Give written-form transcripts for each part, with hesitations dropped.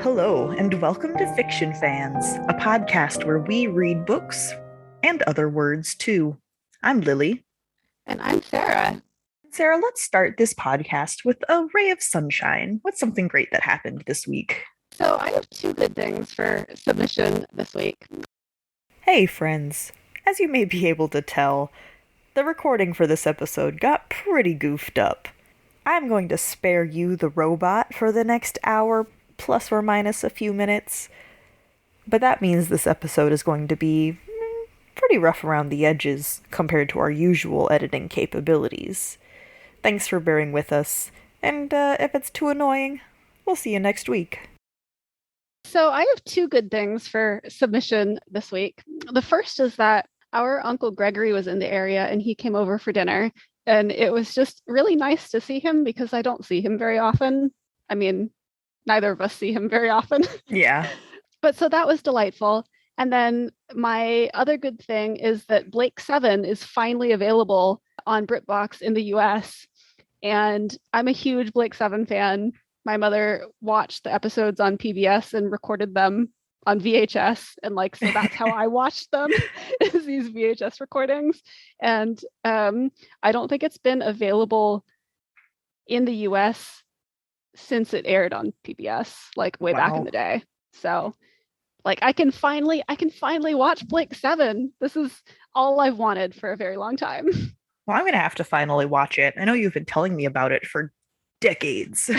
Hello, and welcome to Fiction Fans, a podcast where we read books and other words too. I'm Lily. And I'm Sarah. Sarah, let's start this podcast with a ray of sunshine. What's something great that happened this week? So I have two good things for submission this week. Hey, friends. As you may be able to tell, the recording for this episode got pretty goofed up. I'm going to spare you the robot for the next hour, plus or minus a few minutes. But that means this episode is going to be pretty rough around the edges compared to our usual editing capabilities. Thanks for bearing with us, and if it's too annoying, we'll see you next week. So I have two good things for submission this week. The first is that our Uncle Gregory was in the area and he came over for dinner, and it was just really nice to see him because I don't see him very often. I mean, neither of us see him very often. Yeah. But so that was delightful. And then my other good thing is that Blake 7 is finally available on BritBox in the US. And I'm a huge Blake 7 fan. My mother watched the episodes on PBS and recorded them on VHS. And so that's how I watched them, is these VHS recordings. And I don't think it's been available in the US since it aired on PBS, way back in the day. So I can finally watch Blake 7. This is all I've wanted for a very long time. Well, I'm going to have to finally watch it. I know you've been telling me about it for decades.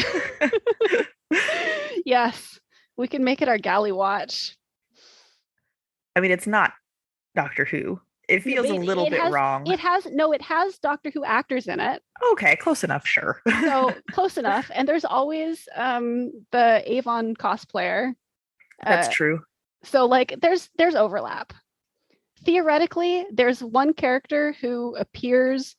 Yes, we can make it our galley watch. I mean, it's not Doctor Who. It feels a little bit wrong. It has Doctor Who actors in it. Okay, close enough, sure. So close enough. And there's always the Avon cosplayer. That's true. So there's overlap. Theoretically, there's one character who appears,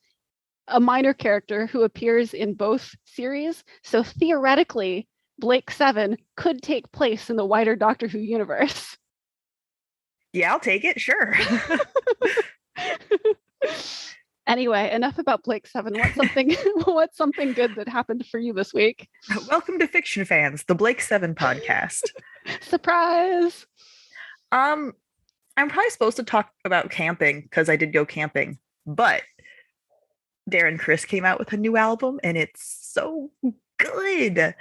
a minor character who appears in both series. So theoretically, Blake 7 could take place in the wider Doctor Who universe. Yeah, I'll take it, sure. Anyway, enough about Blake 7. What's something good that happened for you this week? Welcome to Fiction Fans, the Blake 7 podcast. Surprise! I'm probably supposed to talk about camping because I did go camping, but Darren Criss came out with a new album and it's so good.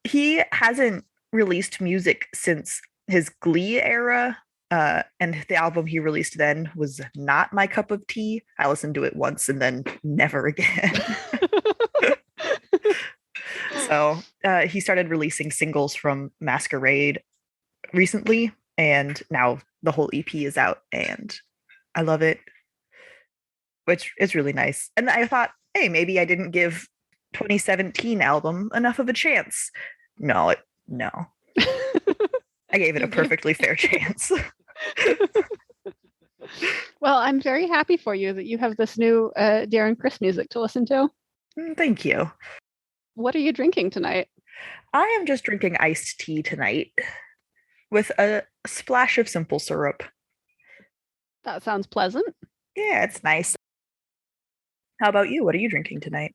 He hasn't released music since his Glee era. And the album he released then was not my cup of tea. I listened to it once and then never again. So he started releasing singles from Masquerade recently, and now the whole EP is out, and I love it, which is really nice. And I thought, hey, maybe I didn't give 2017 album enough of a chance. No. I gave it a perfectly fair chance. Well, I'm very happy for you that you have this new Darren Criss music to listen to. Thank you. What are you drinking tonight? I am just drinking iced tea tonight with a splash of simple syrup. That sounds pleasant. Yeah, it's nice. How about you? What are you drinking tonight?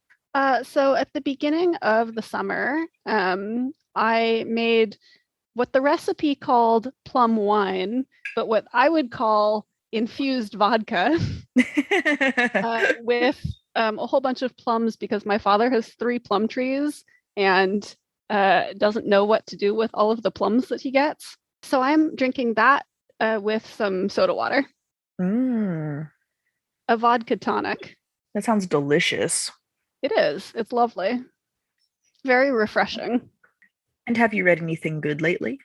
So at the beginning of the summer, I made what the recipe called plum wine, but what I would call infused vodka with a whole bunch of plums, because my father has 3 plum trees and doesn't know what to do with all of the plums that he gets. So I'm drinking that with some soda water. A vodka tonic. That sounds delicious. It is. It's lovely. Very refreshing. And have you read anything good lately?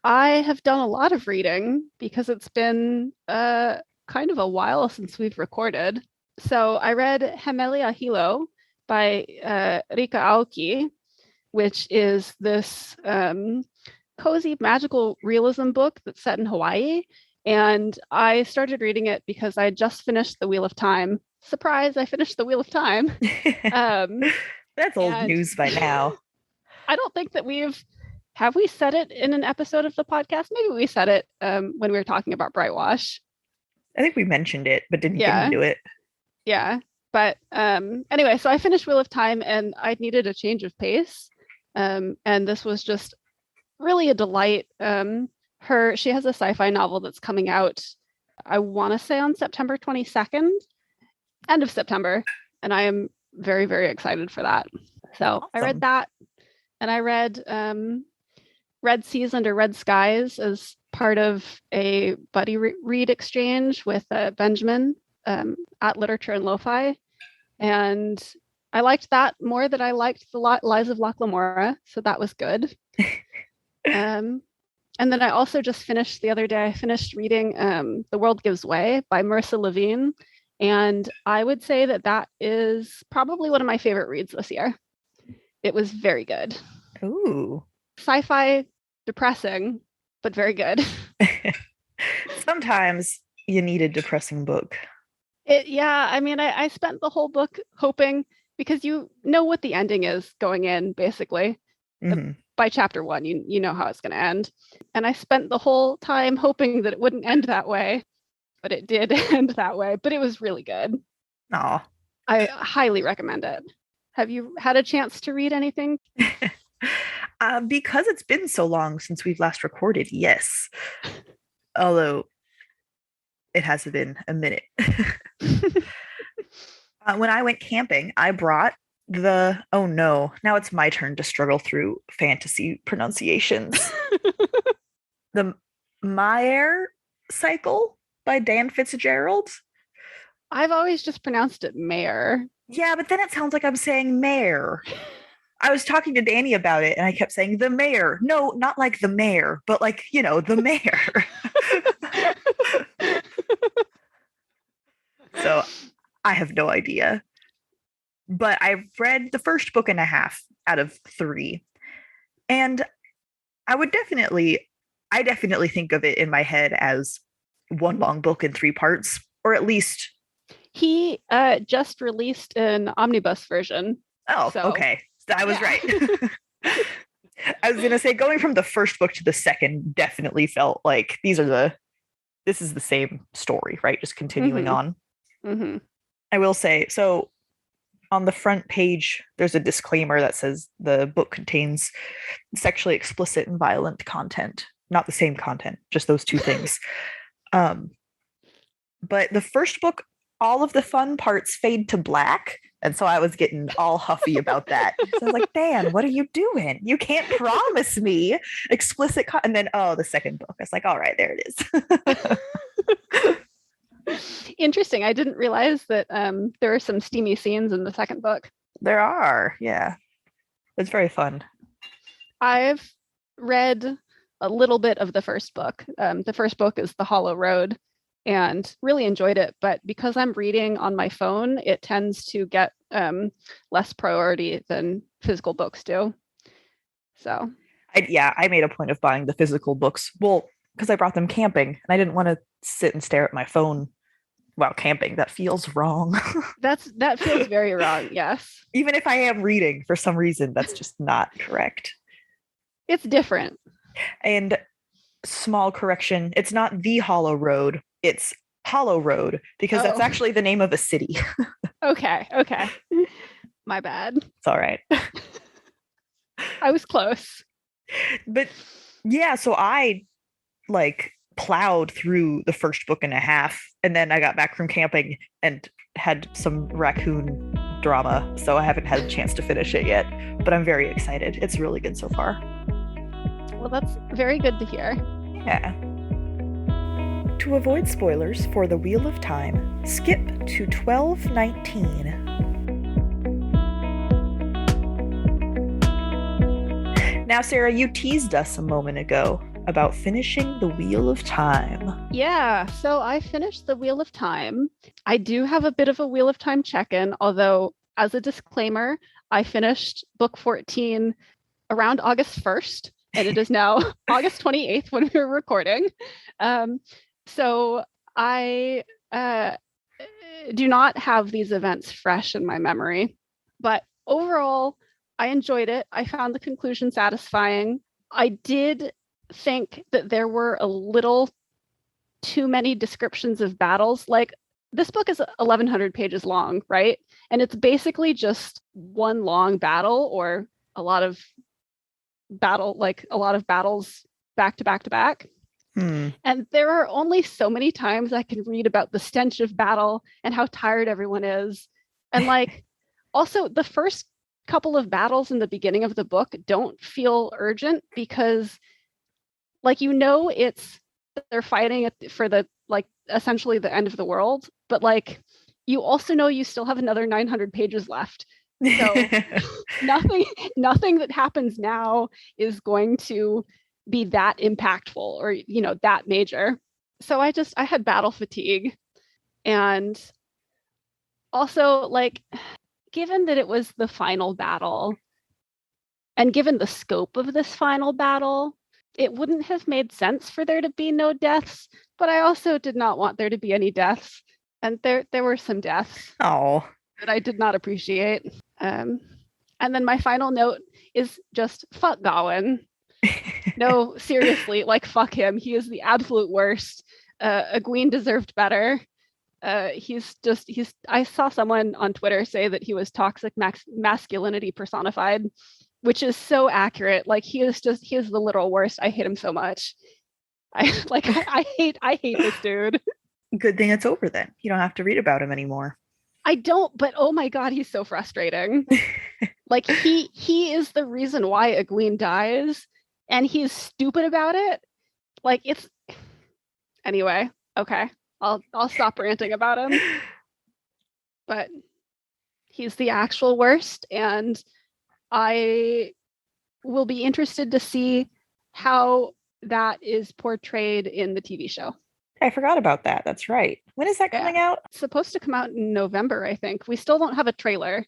I have done a lot of reading because it's been kind of a while since we've recorded. So I read Hemelia Hilo by Rika Aoki, which is this cozy magical realism book that's set in Hawaii. And I started reading it because I just finished The Wheel of Time. Surprise, I finished The Wheel of Time. That's old news by now. I don't think that have we said it in an episode of the podcast? Maybe we said it when we were talking about Brightwash. I think we mentioned it, but didn't get into it. Yeah. But anyway, so I finished Wheel of Time and I needed a change of pace. And this was just really a delight. She has a sci-fi novel that's coming out, I want to say on September 22nd, end of September, and I am very, very excited for that. So I read Awesome. that, and I read Red Seas Under Red Skies as part of a buddy read exchange with Benjamin at Literature and Lo-Fi, and I liked that more than I liked the Lies of Locke Lamora, so that was good. And then I also just finished the other day, I finished reading The World Gives Way by Marissa Levine. And I would say that that is probably one of my favorite reads this year. It was very good. Ooh. Sci-fi, depressing, but very good. Sometimes you need a depressing book. Yeah, I mean, I spent the whole book hoping, because you know what the ending is going in, basically. Mm-hmm. By chapter 1, you know how it's going to end. And I spent the whole time hoping that it wouldn't end that way, but it did end that way. But it was really good. Aw. I highly recommend it. Have you had a chance to read anything? Because it's been so long since we've last recorded, yes. Although it has been a minute. When I went camping, I brought oh no, now it's my turn to struggle through fantasy pronunciations. The Maier Cycle by Dan Fitzgerald. I've always just pronounced it Mayor. Yeah, but then it sounds like I'm saying mayor. I was talking to Danny about it and I kept saying the mayor. No, not like the mayor, but like, the mayor. So I have no idea. But I read the first book and a half out of 3. And I definitely think of it in my head as one long book in 3 parts, or at least. He just released an omnibus version. Oh, so, okay. I was right. I was going to say, going from the first book to the second definitely felt like this is the same story, right? Just continuing on. Mm-hmm. I will say, so on the front page, there's a disclaimer that says the book contains sexually explicit and violent content. Not the same content, just those 2 things. But the first book, all of the fun parts fade to black. And so I was getting all huffy about that. So I was like, Dan, what are you doing? You can't promise me explicit and then, the second book. I was like, all right, there it is. Interesting. I didn't realize that there are some steamy scenes in the second book. There are, yeah. It's very fun. I've read a little bit of the first book. The first book is The Hollow Road, and really enjoyed it. But because I'm reading on my phone, it tends to get less priority than physical books do. So, I made a point of buying the physical books. Well, because I brought them camping, and I didn't want to sit and stare at my phone while camping. That feels wrong. That feels very wrong. Yes. Even if I am reading, for some reason, that's just not correct. It's different. And small correction, it's not The Hollow Road. It's Hollow Road, because that's actually the name of a city. Okay. My bad. It's all right. I was close. But yeah, so I plowed through the first book and a half, and then I got back from camping and had some raccoon drama, so I haven't had a chance to finish it yet, but I'm very excited. It's really good so far. Well, that's very good to hear. Yeah. To avoid spoilers for The Wheel of Time, skip to 12:19. Now, Sarah, you teased us a moment ago about finishing The Wheel of Time. Yeah, so I finished The Wheel of Time. I do have a bit of a Wheel of Time check-in, although as a disclaimer, I finished book 14 around August 1st, and it is now August 28th when we're recording. So I do not have these events fresh in my memory, but overall, I enjoyed it. I found the conclusion satisfying. I did think that there were a little too many descriptions of battles. Like, this book is 1,100 pages long, right? And it's basically just one long battle, or a lot of battle, like a lot of battles back to back to back. And there are only so many times I can read about the stench of battle and how tired everyone is. And like, also the first couple of battles in the beginning of the book don't feel urgent because like, it's they're fighting for the like essentially the end of the world, but like you also know you still have another 900 pages left. So nothing that happens now is going to be that impactful or that major. So I had battle fatigue. And also, like, given that it was the final battle and given the scope of this final battle, it wouldn't have made sense for there to be no deaths, but I also did not want there to be any deaths. And there were some deaths that I did not appreciate. And then my final note is just fuck Gawain. No, seriously, like fuck him. He is the absolute worst. Egwene deserved better. I saw someone on Twitter say that he was toxic masculinity personified, which is so accurate. Like he is the literal worst. I hate him so much. I hate this dude. Good thing it's over then. You don't have to read about him anymore. I don't, but oh my god, he's so frustrating. Like he is the reason why Egwene dies, and he's stupid about it. Like it's anyway, okay. I'll stop ranting about him. But he's the actual worst, and I will be interested to see how that is portrayed in the TV show. I forgot about that. That's right. When is that coming out? It's supposed to come out in November, I think. We still don't have a trailer.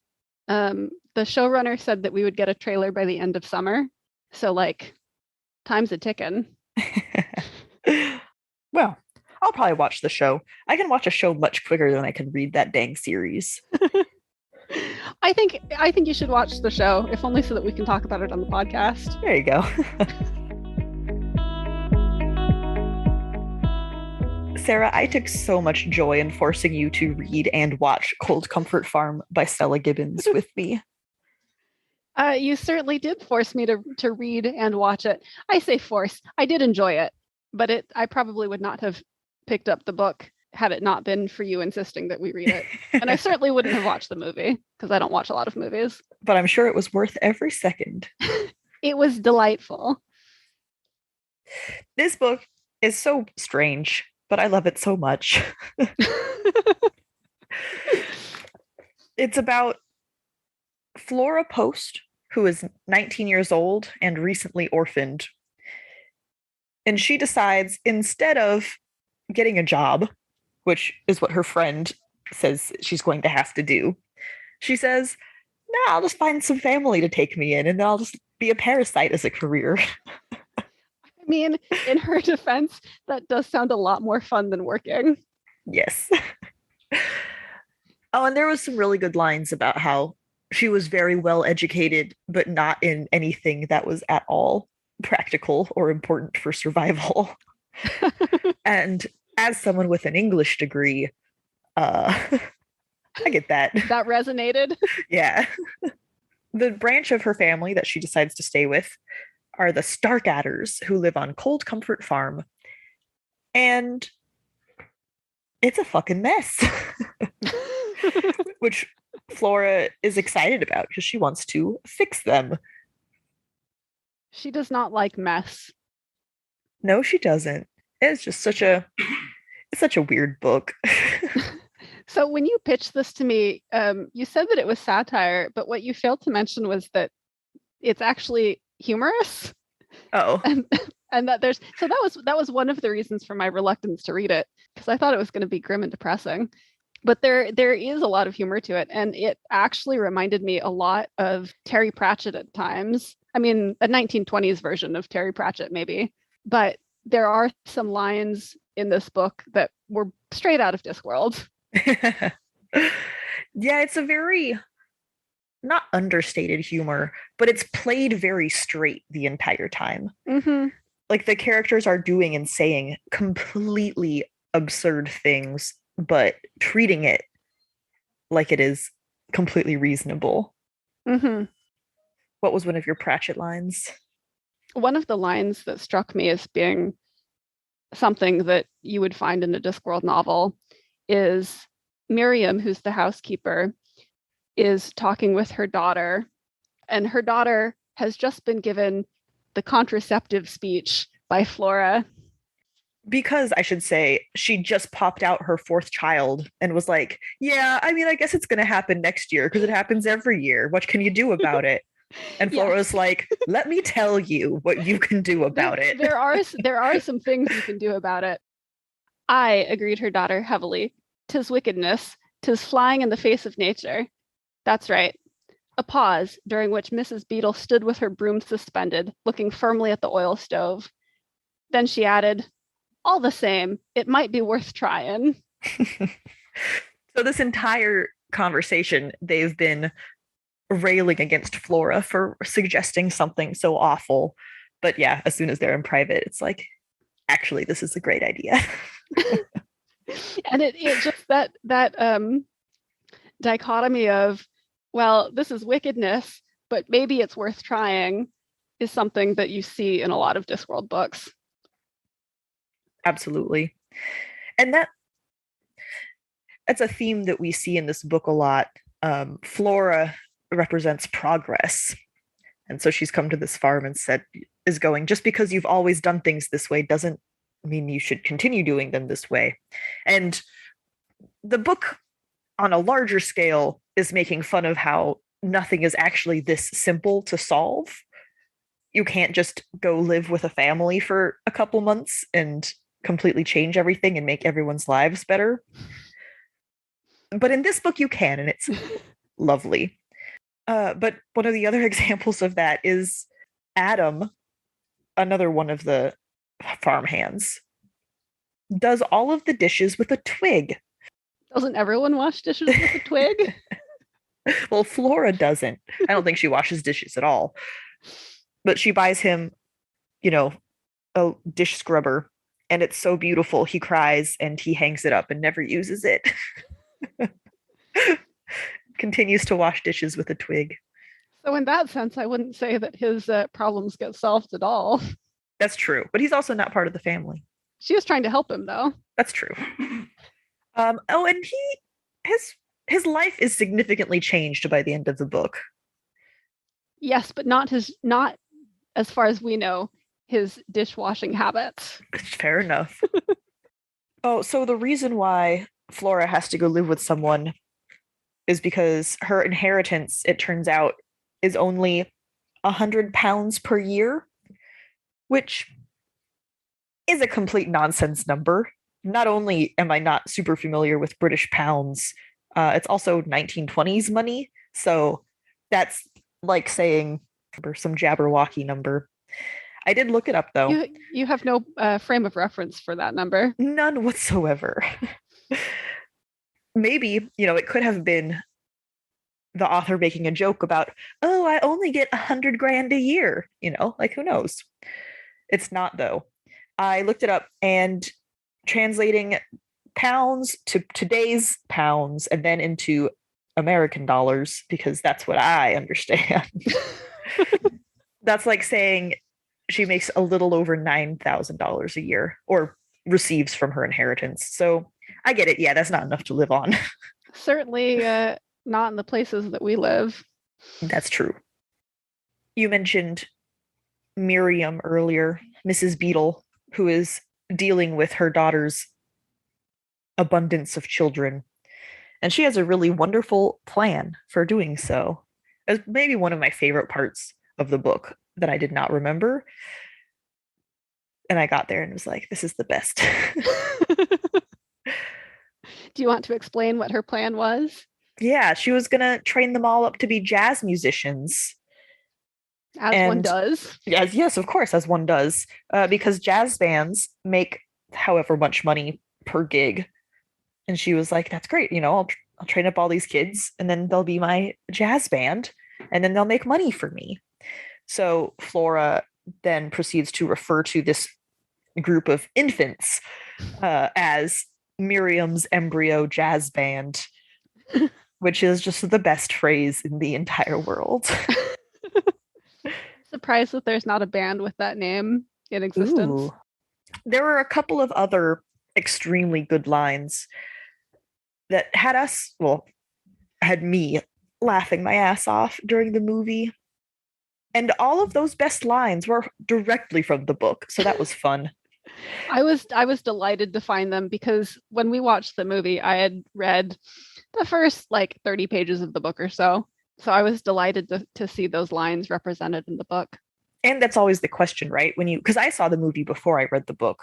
The showrunner said that we would get a trailer by the end of summer. So, like, time's a ticking. Well, I'll probably watch the show. I can watch a show much quicker than I can read that dang series. I think you should watch the show, if only so that we can talk about it on the podcast. There you go. Sarah, I took so much joy in forcing you to read and watch Cold Comfort Farm by Stella Gibbons with me. You certainly did force me to read and watch it. I say force. I did enjoy it, but I probably would not have picked up the book had it not been for you insisting that we read it. And I certainly wouldn't have watched the movie because I don't watch a lot of movies. But I'm sure it was worth every second. It was delightful. This book is so strange, but I love it so much. It's about Flora Post, who is 19 years old and recently orphaned. And she decides, instead of getting a job, which is what her friend says she's going to have to do, she says, "No, I'll just find some family to take me in, and then I'll just be a parasite as a career." I mean, in her defense, that does sound a lot more fun than working. Yes. Oh, and there was some really good lines about how she was very well educated, but not in anything that was at all practical or important for survival. And as someone with an English degree, I get that. That resonated. Yeah. The branch of her family that she decides to stay with are the Starkadders, who live on Cold Comfort Farm. And it's a fucking mess. Which Flora is excited about because she wants to fix them. She does not like mess. No, she doesn't. It's just such a weird book. So when you pitched this to me, you said that it was satire, but what you failed to mention was that it's actually humorous. Oh. And that that was one of the reasons for my reluctance to read it, because I thought it was going to be grim and depressing. But there is a lot of humor to it, and it actually reminded me a lot of Terry Pratchett at times. I mean, a 1920s version of Terry Pratchett, maybe. But there are some lines in this book that were straight out of Discworld. Yeah, it's a very, not understated humor, but it's played very straight the entire time. Mm-hmm. Like the characters are doing and saying completely absurd things, but treating it like it is completely reasonable. Mm-hmm. What was one of your Pratchett lines? One of the lines that struck me as being something that you would find in a Discworld novel is Miriam, who's the housekeeper, is talking with her daughter, and her daughter has just been given the contraceptive speech by Flora. Because I should say, she just popped out her fourth child and was like, yeah, I mean, I guess it's going to happen next year because it happens every year. What can you do about it? And Flora was like, let me tell you what you can do about it. There are some things you can do about it. I agreed her daughter heavily. 'Tis wickedness, 'tis flying in the face of nature. That's right. A pause, during which Mrs. Beetle stood with her broom suspended, looking firmly at the oil stove. Then she added, all the same, it might be worth trying. So this entire conversation, they've been railing against Flora for suggesting something so awful. But yeah, as soon as they're in private, it's like, actually, this is a great idea. And it just that dichotomy of, well, this is wickedness, but maybe it's worth trying, is something that you see in a lot of Discworld books. Absolutely. And that's a theme that we see in this book a lot. Flora represents progress. And so she's come to this farm and is going, just because you've always done things this way doesn't mean you should continue doing them this way. And the book, on a larger scale, is making fun of how nothing is actually this simple to solve. You can't just go live with a family for a couple months and completely change everything and make everyone's lives better. But in this book you can, and it's lovely. But one of the other examples of that is Adam, another one of the farmhands, does all of the dishes with a twig. Doesn't everyone wash dishes with a twig? Well, Flora doesn't. I don't think she washes dishes at all. But she buys him, a dish scrubber, and it's so beautiful. He cries and he hangs it up and never uses it. Continues to wash dishes with a twig. So in that sense, I wouldn't say that his problems get solved at all. That's true. But he's also not part of the family. She was trying to help him, though. That's true. And his life is significantly changed by the end of the book. Yes, but not as far as we know, his dishwashing habits. Fair enough. Oh, so the reason why Flora has to go live with someone is because her inheritance, it turns out, is only £100 per year, which is a complete nonsense number. Not only am I not super familiar with British pounds, it's also 1920s money. So that's like saying some Jabberwocky number. I did look it up, though. You have no frame of reference for that number. None whatsoever. Maybe, it could have been the author making a joke about, oh, I only get 100 grand a year, like who knows? It's not, though. I looked it up, and translating pounds to today's pounds and then into American dollars, because that's what I understand. That's like saying she makes a little over $9,000 a year, or receives from her inheritance. So I get it. Yeah, that's not enough to live on. Certainly not in the places that we live. That's true. You mentioned Miriam earlier, Mrs. Beetle, who is dealing with her daughter's abundance of children. And she has a really wonderful plan for doing so. It's maybe one of my favorite parts of the book that I did not remember. And I got there and was like, this is the best. Do you want to explain what her plan was? Yeah, she was going to train them all up to be jazz musicians. As one does. Yes, of course, as one does. Because jazz bands make however much money per gig. And she was like, that's great. I'll train up all these kids, and then they'll be my jazz band, and then they'll make money for me. So Flora then proceeds to refer to this group of infants as Miriam's embryo jazz band, which is just the best phrase in the entire world. surprised that there's not a band with that name in existence. Ooh. There were a couple of other extremely good lines that had me laughing my ass off during the movie. And all of those best lines were directly from the book, so that was fun. I was delighted to find them because when we watched the movie, I had read the first like 30 pages of the book or so. So I was delighted to see those lines represented in the book. And that's always the question, right? Because I saw the movie before I read the book.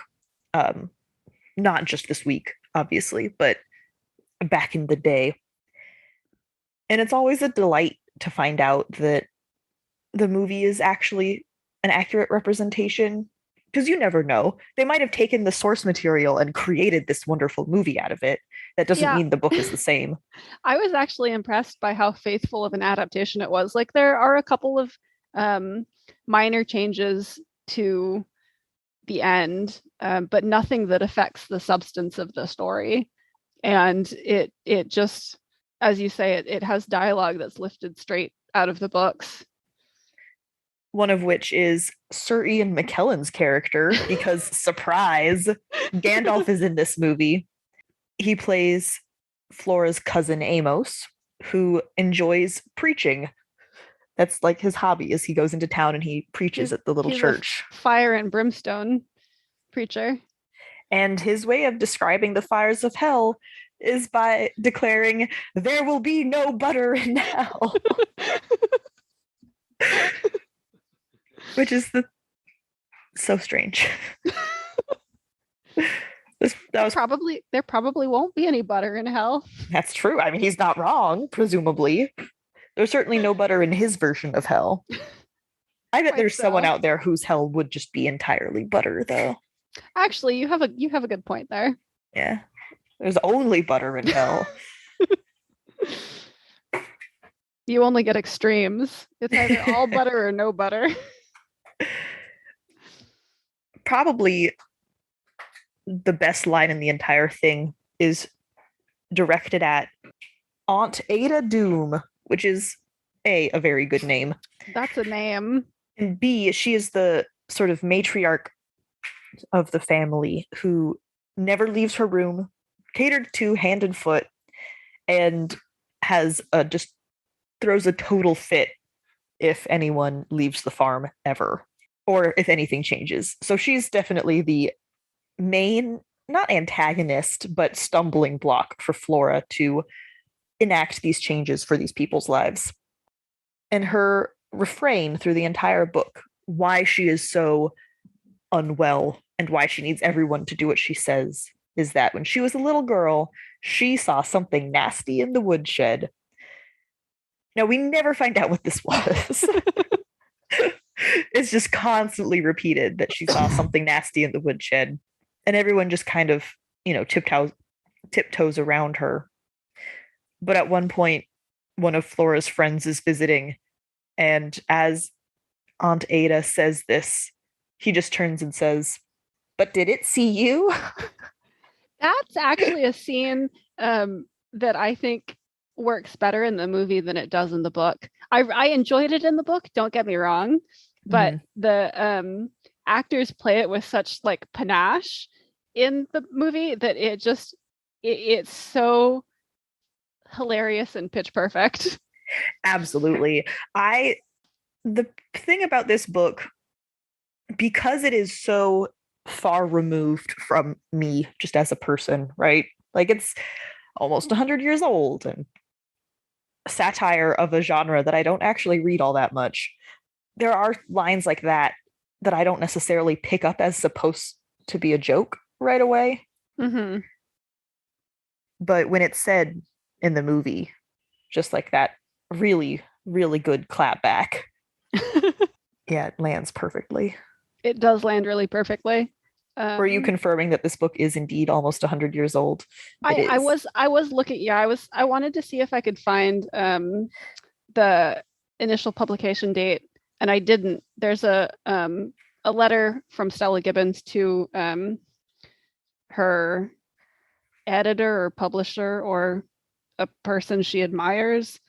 Not just this week, obviously, but back in the day. And it's always a delight to find out that the movie is actually an accurate representation, because you never know. They might have taken the source material and created this wonderful movie out of it. That doesn't mean the book is the same. I was actually impressed by how faithful of an adaptation it was. Like there are a couple of minor changes to the end, but nothing that affects the substance of the story. And it just, as you say, it has dialogue that's lifted straight out of the books. One of which is Sir Ian McKellen's character, because surprise, Gandalf is in this movie. He plays Flora's cousin Amos, who enjoys preaching. That's like his hobby, is he goes into town and he preaches at the little church. Fire and brimstone preacher. And his way of describing the fires of hell is by declaring, "There will be no butter in hell." Which is so strange. There probably won't be any butter in hell. That's true. I mean, he's not wrong, presumably. There's certainly no butter in his version of hell. I bet there's someone out there whose hell would just be entirely butter, though. Actually, you have a good point there. Yeah. There's only butter in hell. You only get extremes. It's either all butter or no butter. Probably the best line in the entire thing is directed at Aunt Ada Doom, which is a very good name. That's a name. And B, she is the sort of matriarch of the family who never leaves her room, catered to hand and foot, and has just throws a total fit if anyone leaves the farm ever, or if anything changes. So she's definitely the main, not antagonist, but stumbling block for Flora to enact these changes for these people's lives. And her refrain through the entire book, why she is so unwell and why she needs everyone to do what she says, is that when she was a little girl, she saw something nasty in the woodshed. Now, we never find out what this was. It's just constantly repeated that she saw something nasty in the woodshed. And everyone just kind of, tiptoes around her. But at one point, one of Flora's friends is visiting. And as Aunt Ada says this, he just turns and says, "But did it see you?" That's actually a scene that I think works better in the movie than it does in the book. I enjoyed it in the book, don't get me wrong, but the actors play it with such like panache in the movie that it's so hilarious and pitch perfect. Absolutely. The thing about this book, because it is so far removed from me just as a person, right? Like it's almost 100 years old and satire of a genre that I don't actually read all that much. There are lines like that I don't necessarily pick up as supposed to be a joke right away. Mm-hmm. But when it's said in the movie, just like that really, really good clap back. Yeah, it lands perfectly. It does land really perfectly. Were you confirming that this book is indeed almost 100 years old? I was looking. Yeah, I wanted to see if I could find the initial publication date, and I didn't. There's a letter from Stella Gibbons to her editor or publisher or a person she admires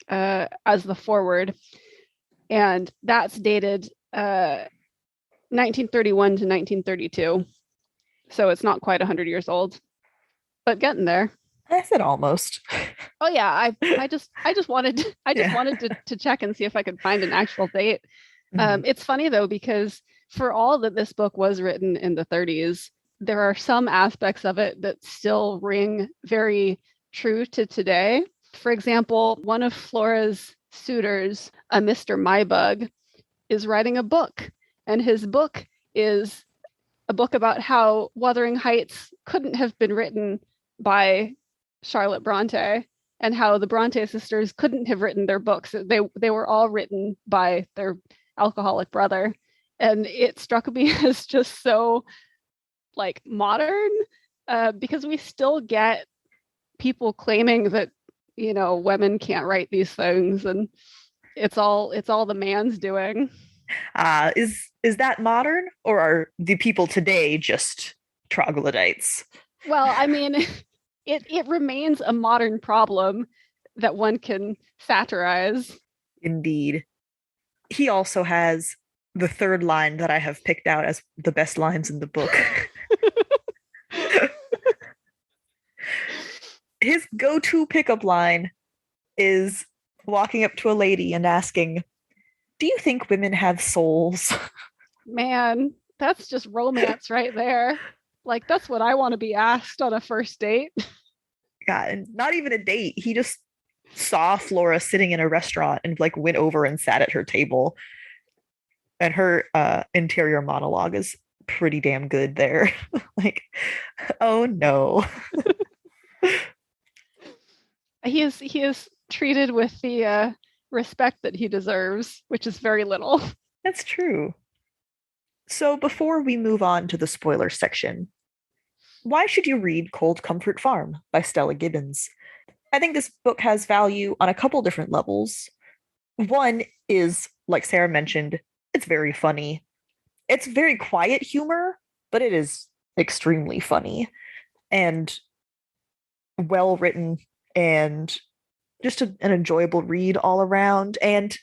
as the foreword. And that's dated 1931 to 1932. So it's not quite 100 years old, but getting there. I said almost. Oh yeah, I just wanted Yeah. to check and see if I could find an actual date. Mhm. It's funny though, because for all that this book was written in the 30s, there are some aspects of it that still ring very true to today. For example, one of Flora's suitors, a Mr. Mybug, is writing a book, and his book is a book about how Wuthering Heights couldn't have been written by Charlotte Bronte, and how the Bronte sisters couldn't have written their books. They were all written by their alcoholic brother. And it struck me as just so like modern, because we still get people claiming that, you know, women can't write these things, and it's all the man's doing. Is that modern, or are the people today just troglodytes? Well, I mean, it remains a modern problem that one can satirize. Indeed. He also has the third line that I have picked out as the best lines in the book. His go-to pickup line is walking up to a lady and asking, "Do you think women have souls?" Man, that's just romance right there. Like, that's what I want to be asked on a first date. God, and not even a date. He just saw Flora sitting in a restaurant and like went over and sat at her table. And her interior monologue is pretty damn good there. Like, oh no. He is treated with the respect that he deserves, which is very little. That's true. So before we move on to the spoiler section, why should you read Cold Comfort Farm by Stella Gibbons? I think this book has value on a couple different levels. One is, like Sarah mentioned, it's very funny. It's very quiet humor, but it is extremely funny and well written and just an enjoyable read all around. And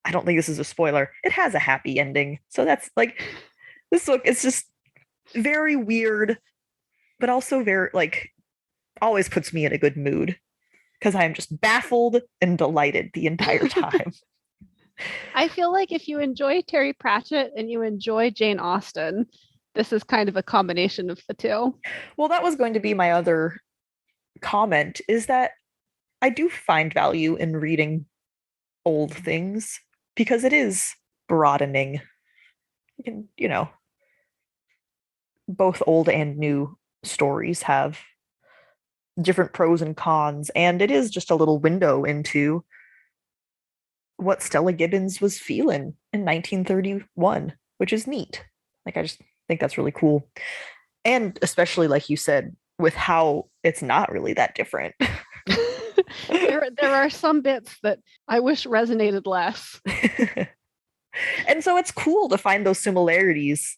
I don't think this is a spoiler. It has a happy ending. So that's like, this book is just very weird, but also very, like, always puts me in a good mood because I am just baffled and delighted the entire time. I feel like if you enjoy Terry Pratchett and you enjoy Jane Austen, this is kind of a combination of the two. Well, that was going to be my other comment, is that I do find value in reading old things because it is broadening. You can, both old and new stories have different pros and cons, and it is just a little window into what Stella Gibbons was feeling in 1931, which is neat. Like, I just think that's really cool. And especially, like you said, with how it's not really that different. There are some bits that I wish resonated less. And so it's cool to find those similarities.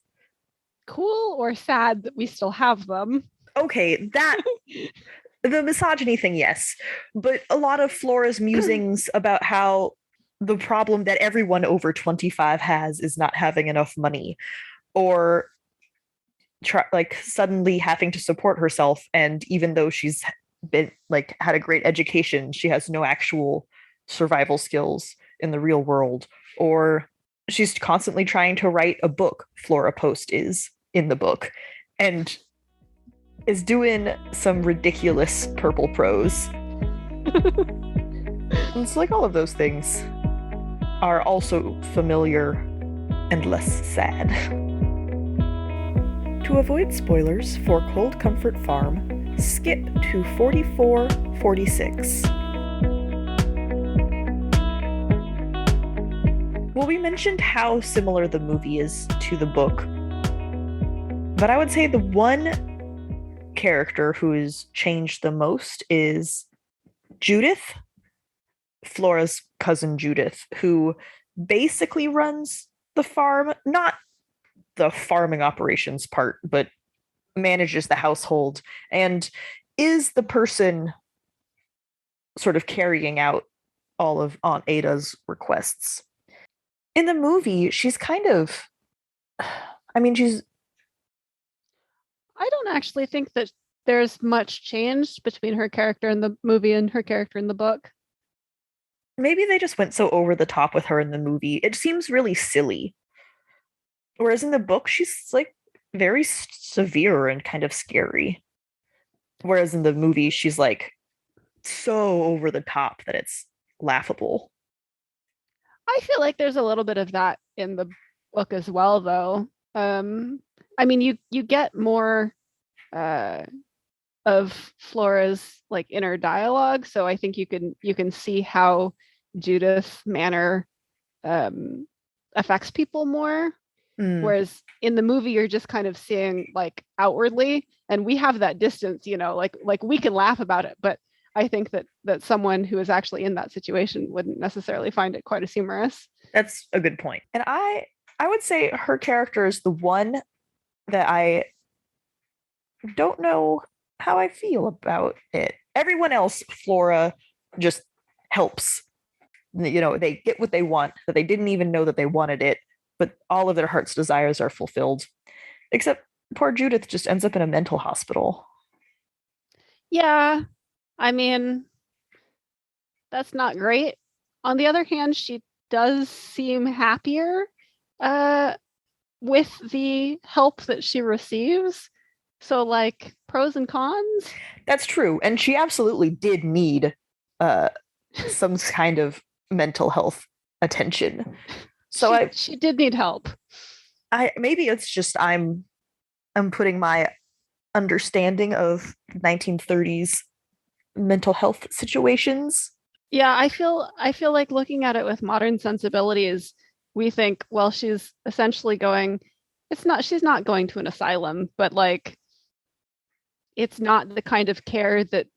Cool or sad that we still have them. Okay, that the misogyny thing, yes, but a lot of Flora's musings about how the problem that everyone over 25 has is not having enough money, or like suddenly having to support herself, and even though she's been like had a great education, she has no actual survival skills in the real world, or she's constantly trying to write a book. Flora Post is in the book and is doing some ridiculous purple prose. It's like all of those things are also familiar and less sad. To avoid spoilers for Cold Comfort Farm, skip to 44-46. Well, we mentioned how similar the movie is to the book, but I would say the one character who is changed the most is Judith, Flora's cousin Judith, who basically runs the farm, not the farming operations part, but manages the household and is the person sort of carrying out all of Aunt Ada's requests. In the movie, she's kind of, I mean, she's I don't actually think that there's much changed between her character in the movie and her character in the book. maybe they just went so over the top with her in the movie. It seems really silly. Whereas in the book, she's like very severe and kind of scary. Whereas in the movie, she's like so over the top that it's laughable. I feel like there's a little bit of that in the book as well, though. I mean, you get more uh, of Flora's like inner dialogue, so I think you can see how Judith manner um, affects people more. Mm, Whereas in the movie, you're just kind of seeing like outwardly, and we have that distance, like we can laugh about it, but I think that someone who is actually in that situation wouldn't necessarily find it quite as humorous. that's a good point. And I would say her character is the one that I don't know how I feel about it. Everyone else, Flora just helps. They get what they want, that they didn't even know that they wanted it, but all of their heart's desires are fulfilled. Except poor Judith just ends up in a mental hospital. Yeah, I mean, that's not great. On the other hand, she does seem happier uh, with the help that she receives. So, like, pros and cons. That's true. And she absolutely did need uh, some kind of mental health attention. So She did need help. I maybe it's just I'm putting my understanding of 1930s mental health situations. Yeah, I feel like looking at it with modern sensibilities, we think, well, she's essentially going, she's not going to an asylum, but like it's not the kind of care that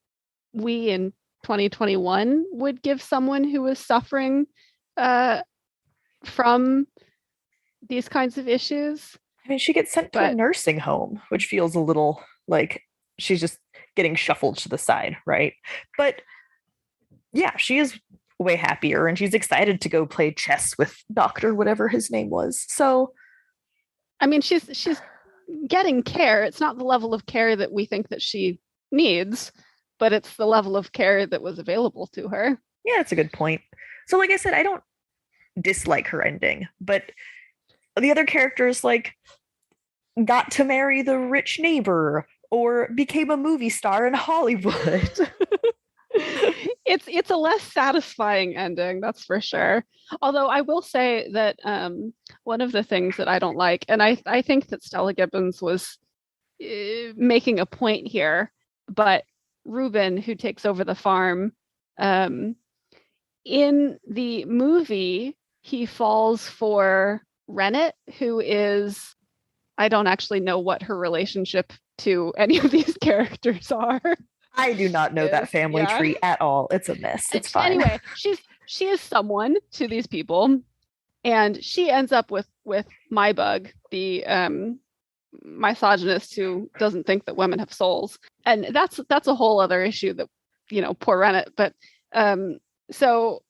we in 2021 would give someone who is suffering uh, from these kinds of issues. I mean, she gets sent to a But nursing home, which feels a little like she's just getting shuffled to the side, right? But yeah, she is way happier and she's excited to go play chess with Doctor whatever his name was. So, I mean, she's getting care. It's not the level of care that we think that she needs, but it's the level of care that was available to her. yeah, that's a good point. So like I said, I don't dislike her ending, but the other characters like got to marry the rich neighbor or became a movie star in Hollywood. It's a less satisfying ending, that's for sure. Although I will say that one of the things that I don't like, and I think that Stella Gibbons was making a point here, but Reuben, who takes over the farm, um, in the movie, he falls for Rennet, who is, I don't actually know what her relationship to any of these characters are. I do not know that family Yeah. tree at all. It's a mess. It's fine. Anyway, she is someone to these people, and she ends up with my bug, the misogynist who doesn't think that women have souls, and that's a whole other issue that poor Rennet. But so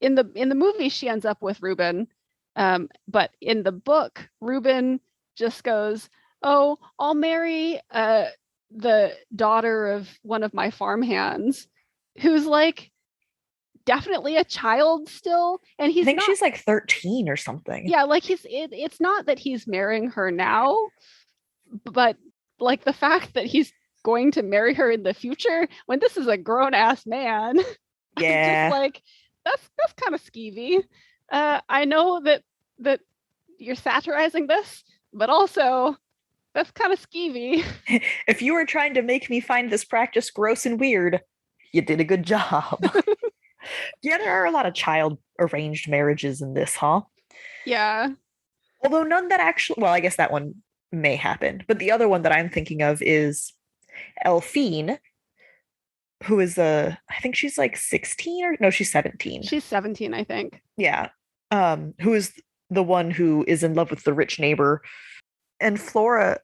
in the movie she ends up with Reuben, but in the book Reuben just goes, "Oh, I'll marry the daughter of one of my farmhands," who's like definitely a child still, and I think she's like 13 or something. yeah, like it's not that he's marrying her now, but like the fact that he's going to marry her in the future when this is a grown-ass man. Yeah. Just like that's kind of skeevy. I know that you're satirizing this, but also that's kind of skeevy. If you were trying to make me find this practice gross and weird, you did a good job. Yeah, there are a lot of child arranged marriages in this, huh? Yeah. Although none that actually, well, I guess that one may happen. But the other one that I'm thinking of is Elphine, who is I think she's like 16 or no, she's 17. She's 17, I think. Yeah. Who is the one who is in love with the rich neighbor. And Flora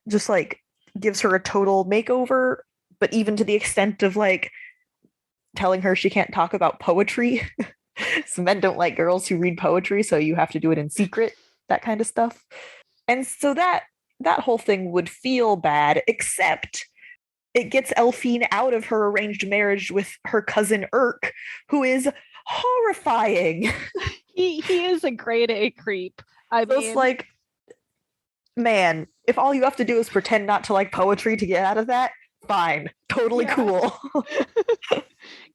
just like gives her a total makeover, but even to the extent of like telling her she can't talk about poetry. Some men don't like girls who read poetry, so you have to do it in secret, that kind of stuff. And so that whole thing would feel bad, except it gets Elphine out of her arranged marriage with her cousin Urk, who is horrifying. He is a grade A creep. I So it's like, man, if all you have to do is pretend not to like poetry to get out of that, fine, totally cool.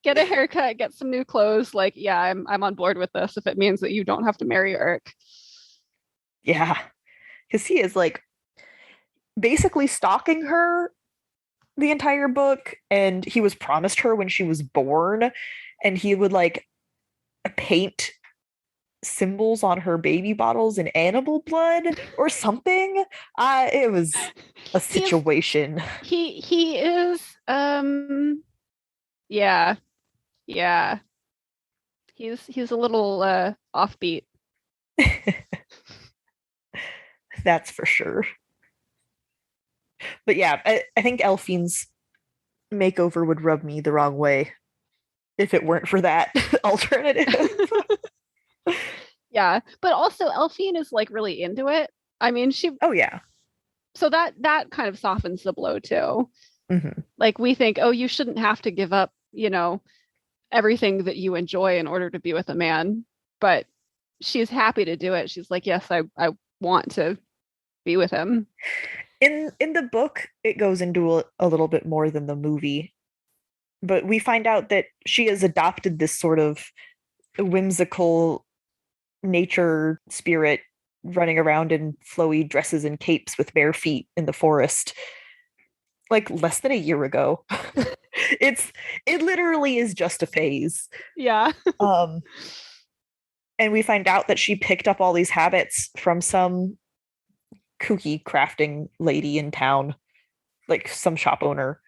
Get a haircut, get some new clothes. Like, yeah, I'm on board with this if it means that you don't have to marry Urk. Yeah, because he is like basically stalking her the entire book, and he was promised her when she was born, and he would like paint symbols on her baby bottles in animal blood or something. It was a situation. He is yeah. Yeah. He's a little offbeat. That's for sure. But yeah, I think Elphine's makeover would rub me the wrong way if it weren't for that alternative. Yeah, but also Elphine is like really into it. I mean, Oh yeah. So that kind of softens the blow too. Mm-hmm. Like we think, oh, you shouldn't have to give up, everything that you enjoy in order to be with a man. But she's happy to do it. She's like, yes, I want to be with him. In the book, it goes into a little bit more than the movie. But we find out that she has adopted this sort of whimsical nature spirit running around in flowy dresses and capes with bare feet in the forest like less than a year ago. It literally is just a phase. Yeah. And we find out that she picked up all these habits from some kooky crafting lady in town, like some shop owner,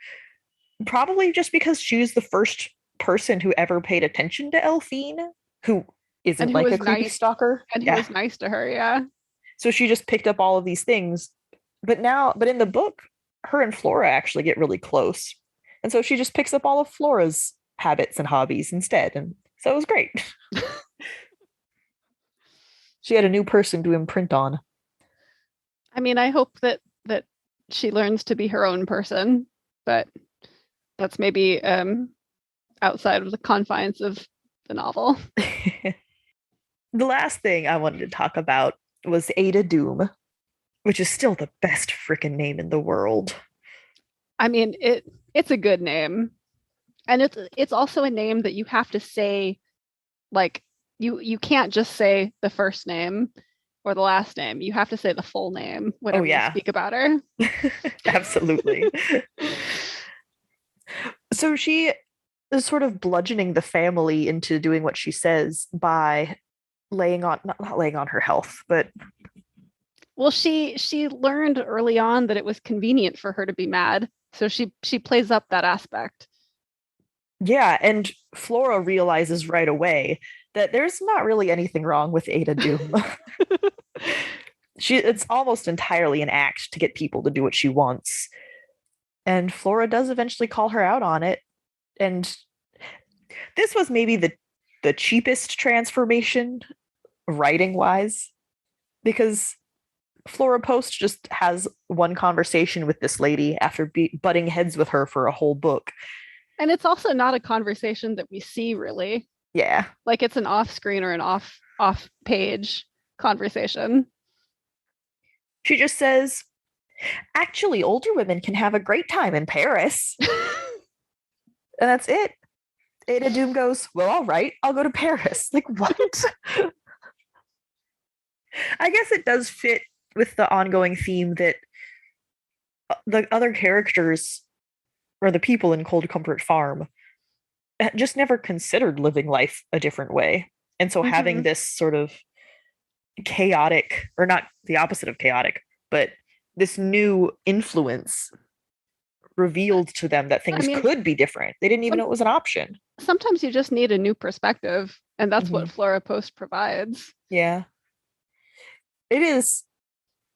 probably just because she was the first person who ever paid attention to Elphine, who isn't like a creepy stalker. And who was nice to her, yeah. So she just picked up all of these things. But in the book, her and Flora actually get really close. And so she just picks up all of Flora's habits and hobbies instead. And so it was great. She had a new person to imprint on. I mean, I hope that she learns to be her own person, but that's maybe outside of the confines of the novel. The last thing I wanted to talk about was Ada Doom, which is still the best freaking name in the world. I mean, it's a good name. And it's also a name that you have to say, like, you can't just say the first name or the last name. You have to say the full name whenever you speak about her. Absolutely. So she is sort of bludgeoning the family into doing what she says by not laying on her health, but well, she learned early on that it was convenient for her to be mad, so she plays up that aspect. Yeah, and Flora realizes right away that there's not really anything wrong with Ada Doom. It's almost entirely an act to get people to do what she wants. And Flora does eventually call her out on it. And this was maybe the cheapest transformation, writing-wise, because Flora Post just has one conversation with this lady after butting heads with her for a whole book. And it's also not a conversation that we see, really. Yeah. Like it's an off-screen or an off-page conversation. She just says, actually, older women can have a great time in Paris. And that's it. Ada Doom goes, well, all right, I'll go to Paris. Like, what? I guess it does fit with the ongoing theme that the other characters or the people in Cold Comfort Farm just never considered living life a different way. And so having this sort of chaotic, or not the opposite of chaotic, but this new influence revealed to them that things could be different. They didn't even know it was an option. Sometimes you just need a new perspective, and that's what Flora Post provides. Yeah. It is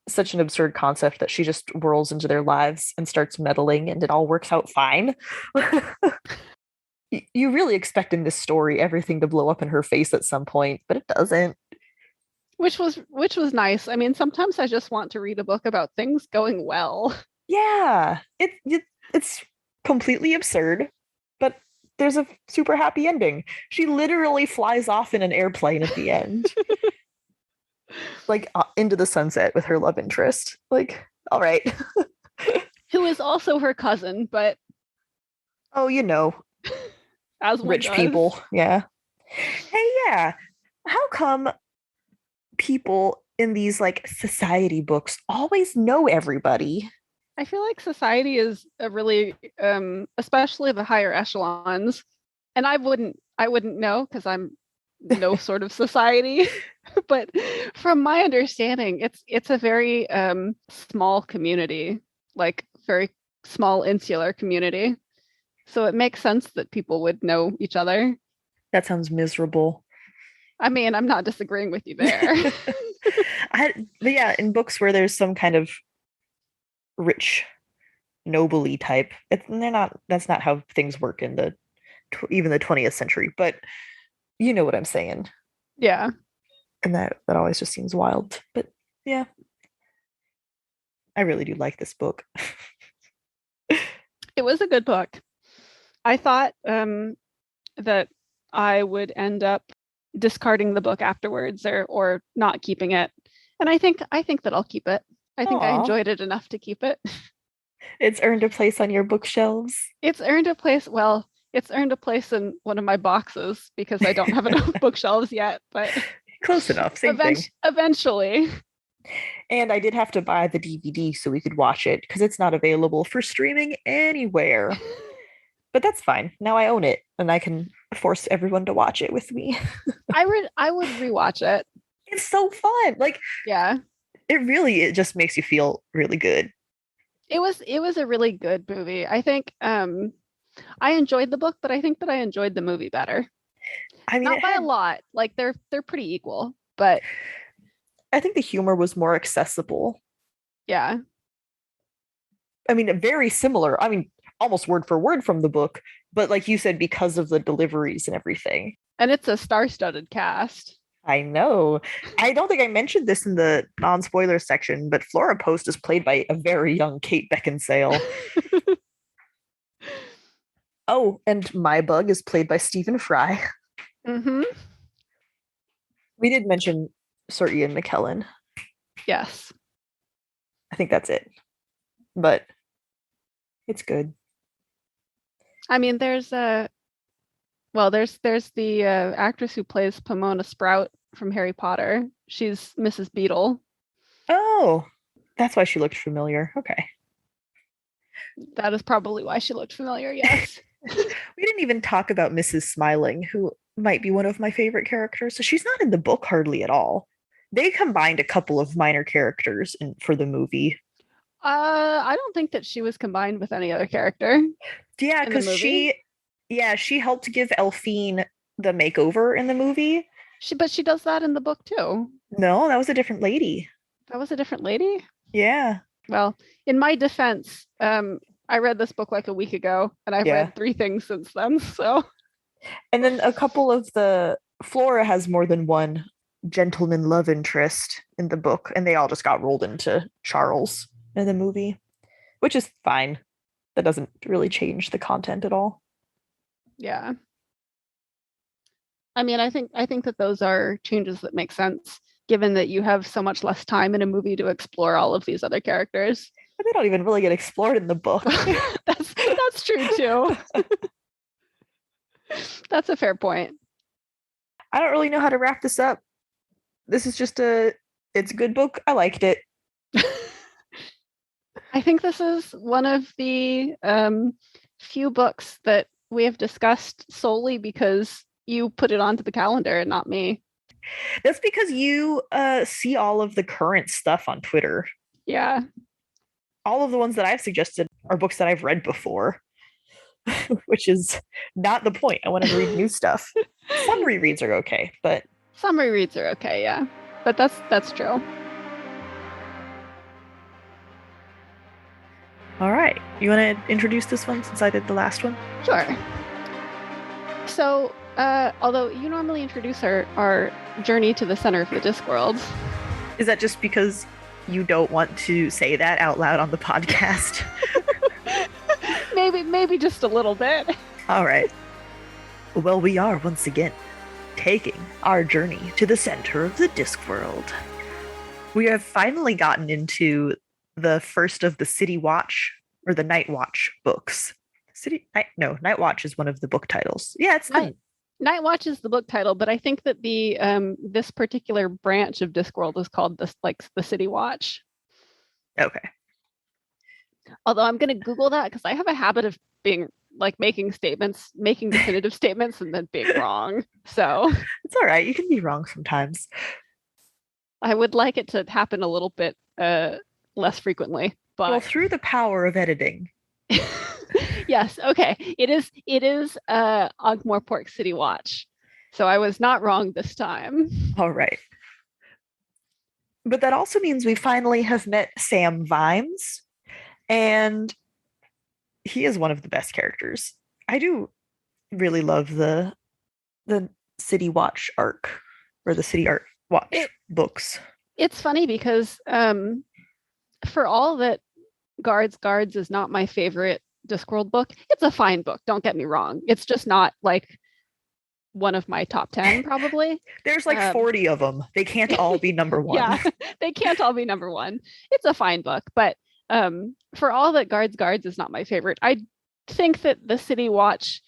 such an absurd concept that she just whirls into their lives and starts meddling, and it all works out fine. You really expect in this story everything to blow up in her face at some point, but it doesn't. Which was nice. I mean, sometimes I just want to read a book about things going well. Yeah, it's completely absurd, but there's a super happy ending. She literally flies off in an airplane at the end, like into the sunset with her love interest. Like, all right. Who is also her cousin, but Oh, as one rich does. people. Yeah. Hey, yeah. How come people in these like society books always know everybody? I feel like society is a really, especially the higher echelons, and I wouldn't know because I'm no sort of society, but from my understanding, it's a very small community, like very small insular community. So it makes sense that people would know each other. That sounds miserable. I mean, I'm not disagreeing with you there. But yeah, in books where there's some kind of rich, nobly type, that's not how things work in even the 20th century. But you know what I'm saying. Yeah, And that always just seems wild. But yeah, I really do like this book. it was a good book. I thought that I would end up discarding the book afterwards or not keeping it. And I think that I'll keep it. I think I Aw. enjoyed it enough to keep it. It's earned a place on your bookshelves. It's earned a place, well, it's earned a place in one of my boxes because I don't have enough bookshelves yet, but Close enough, same thing. Eventually. And I did have to buy the DVD so we could watch it because it's not available for streaming anywhere. But that's fine. Now I own it and I can force everyone to watch it with me. I would rewatch it. It's so fun. Like Yeah. it just makes you feel really good. It was a really good movie. I think I enjoyed the book, but I think that I enjoyed the movie better. I mean, Not by a lot. Like they're pretty equal, but I think the humor was more accessible. yeah. I mean, very similar. I mean, almost word for word from the book, but like you said, because of the deliveries and everything. And it's a star-studded cast. I know. I don't think I mentioned this in the non-spoiler section, but Flora Post is played by a very young Kate Beckinsale. Oh, and My Bug is played by Stephen Fry. Mm-hmm. We did mention Sir Ian McKellen. Yes. I think that's it. But it's good. I mean, there's the actress who plays Pomona Sprout from Harry Potter. She's Mrs. Beetle. Oh, that's why she looked familiar. Okay. That is probably why she looked familiar, yes. We didn't even talk about Mrs. Smiling, who might be one of my favorite characters. So she's not in the book hardly at all. They combined a couple of minor characters for the movie. I don't think that she was combined with any other character. Yeah, because she helped give Elphine the makeover in the movie. But she does that in the book too. No, that was a different lady. That was a different lady? Yeah. Well, in my defense, I read this book like a week ago, and I've read 3 things since then. So, and then a couple of Flora has more than one gentleman love interest in the book, and they all just got rolled into Charles in the movie, which is fine. That doesn't really change the content at all. Yeah. I mean, I think that those are changes that make sense, given that you have so much less time in a movie to explore all of these other characters. But they don't even really get explored in the book. That's true too. That's a fair point. I don't really know how to wrap this up. This is just it's a good book. I liked it. I think this is one of the few books that we have discussed solely because you put it onto the calendar and not me. That's because you see all of the current stuff on Twitter. Yeah. All of the ones that I've suggested are books that I've read before, which is not the point. I want to read new stuff. Some rereads are okay, but some rereads are okay, yeah. But that's true. All right. You want to introduce this one since I did the last one? Sure. So, although you normally introduce our journey to the center of the Discworld. Is that just because you don't want to say that out loud on the podcast? Maybe just a little bit. All right. Well, we are once again taking our journey to the center of the Discworld. We have finally gotten into the first of the City Watch or the Night Watch books. Night Watch is one of the book titles. Yeah, it's Night Watch is the book title, but I think that the this particular branch of Discworld is called the City Watch. Okay. Although I'm going to Google that because I have a habit of being making definitive statements and then being wrong. So it's all right. You can be wrong sometimes. I would like it to happen a little bit less frequently. But well, through the power of editing. Yes. Okay. It is Ankh-Morpork City Watch. So I was not wrong this time. All right. But that also means we finally have met Sam Vimes, and he is one of the best characters. I do really love the City Watch arc, or the City Art Watch books. It's funny because for all that Guards is not my favorite Discworld book, it's a fine book, don't get me wrong. It's just not one of my top 10 probably. There's 40 of them. They can't all be number one. Yeah, they can't all be number one. It's a fine book, but for all that Guards is not my favorite, I think that the City Watch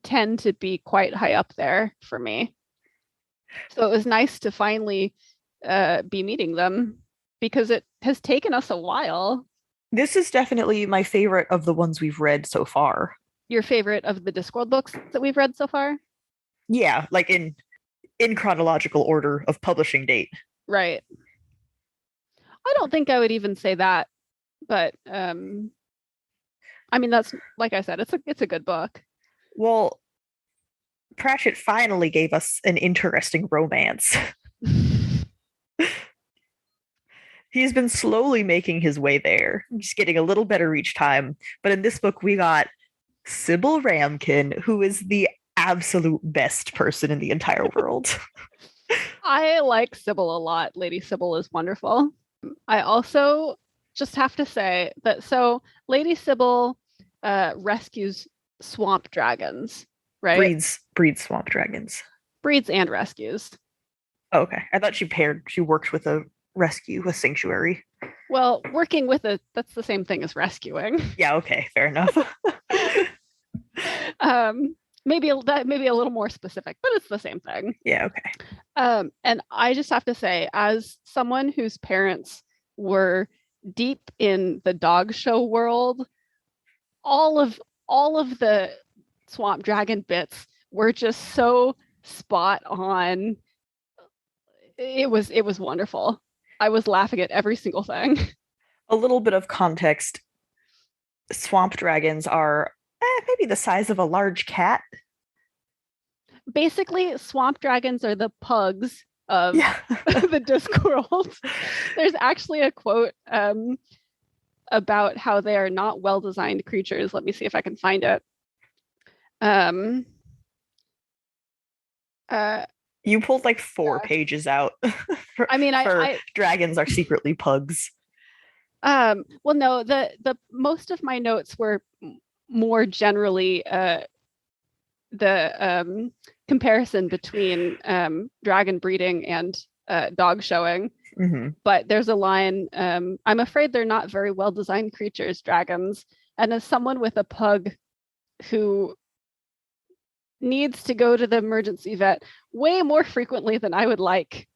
tend to be quite high up there for me. So it was nice to finally be meeting them because it has taken us a while. This is definitely my favorite of the ones we've read so far. Your favorite of the Discworld books that we've read so far? Yeah, in chronological order of publishing date. Right. I don't think I would even say that, but I mean, that's, like I said, it's a good book. Well, Pratchett finally gave us an interesting romance. He's been slowly making his way there, just getting a little better each time. But in this book, we got Sybil Ramkin, who is the absolute best person in the entire world. I like Sybil a lot. Lady Sybil is wonderful. I also just have to say that Lady Sybil rescues swamp dragons, right? Breeds swamp dragons. Breeds and rescues. Oh, okay. I thought she worked with a sanctuary. Well, working with that's the same thing as rescuing. Yeah, okay, fair enough. Maybe a little more specific, but it's the same thing. Yeah, okay. And I just have to say, as someone whose parents were deep in the dog show world, all of the swamp dragon bits were just so spot on. It was wonderful. I was laughing at every single thing. A little bit of context. Swamp dragons are maybe the size of a large cat. Basically, swamp dragons are the pugs of the Discworld. There's actually a quote about how they are not well-designed creatures. Let me see if I can find it. You pulled 4 pages out. Dragons are secretly pugs. Well, no, the most of my notes were more generally the comparison between dragon breeding and dog showing. Mm-hmm. But there's a line, I'm afraid they're not very well-designed creatures, dragons. And as someone with a pug who needs to go to the emergency vet way more frequently than I would like,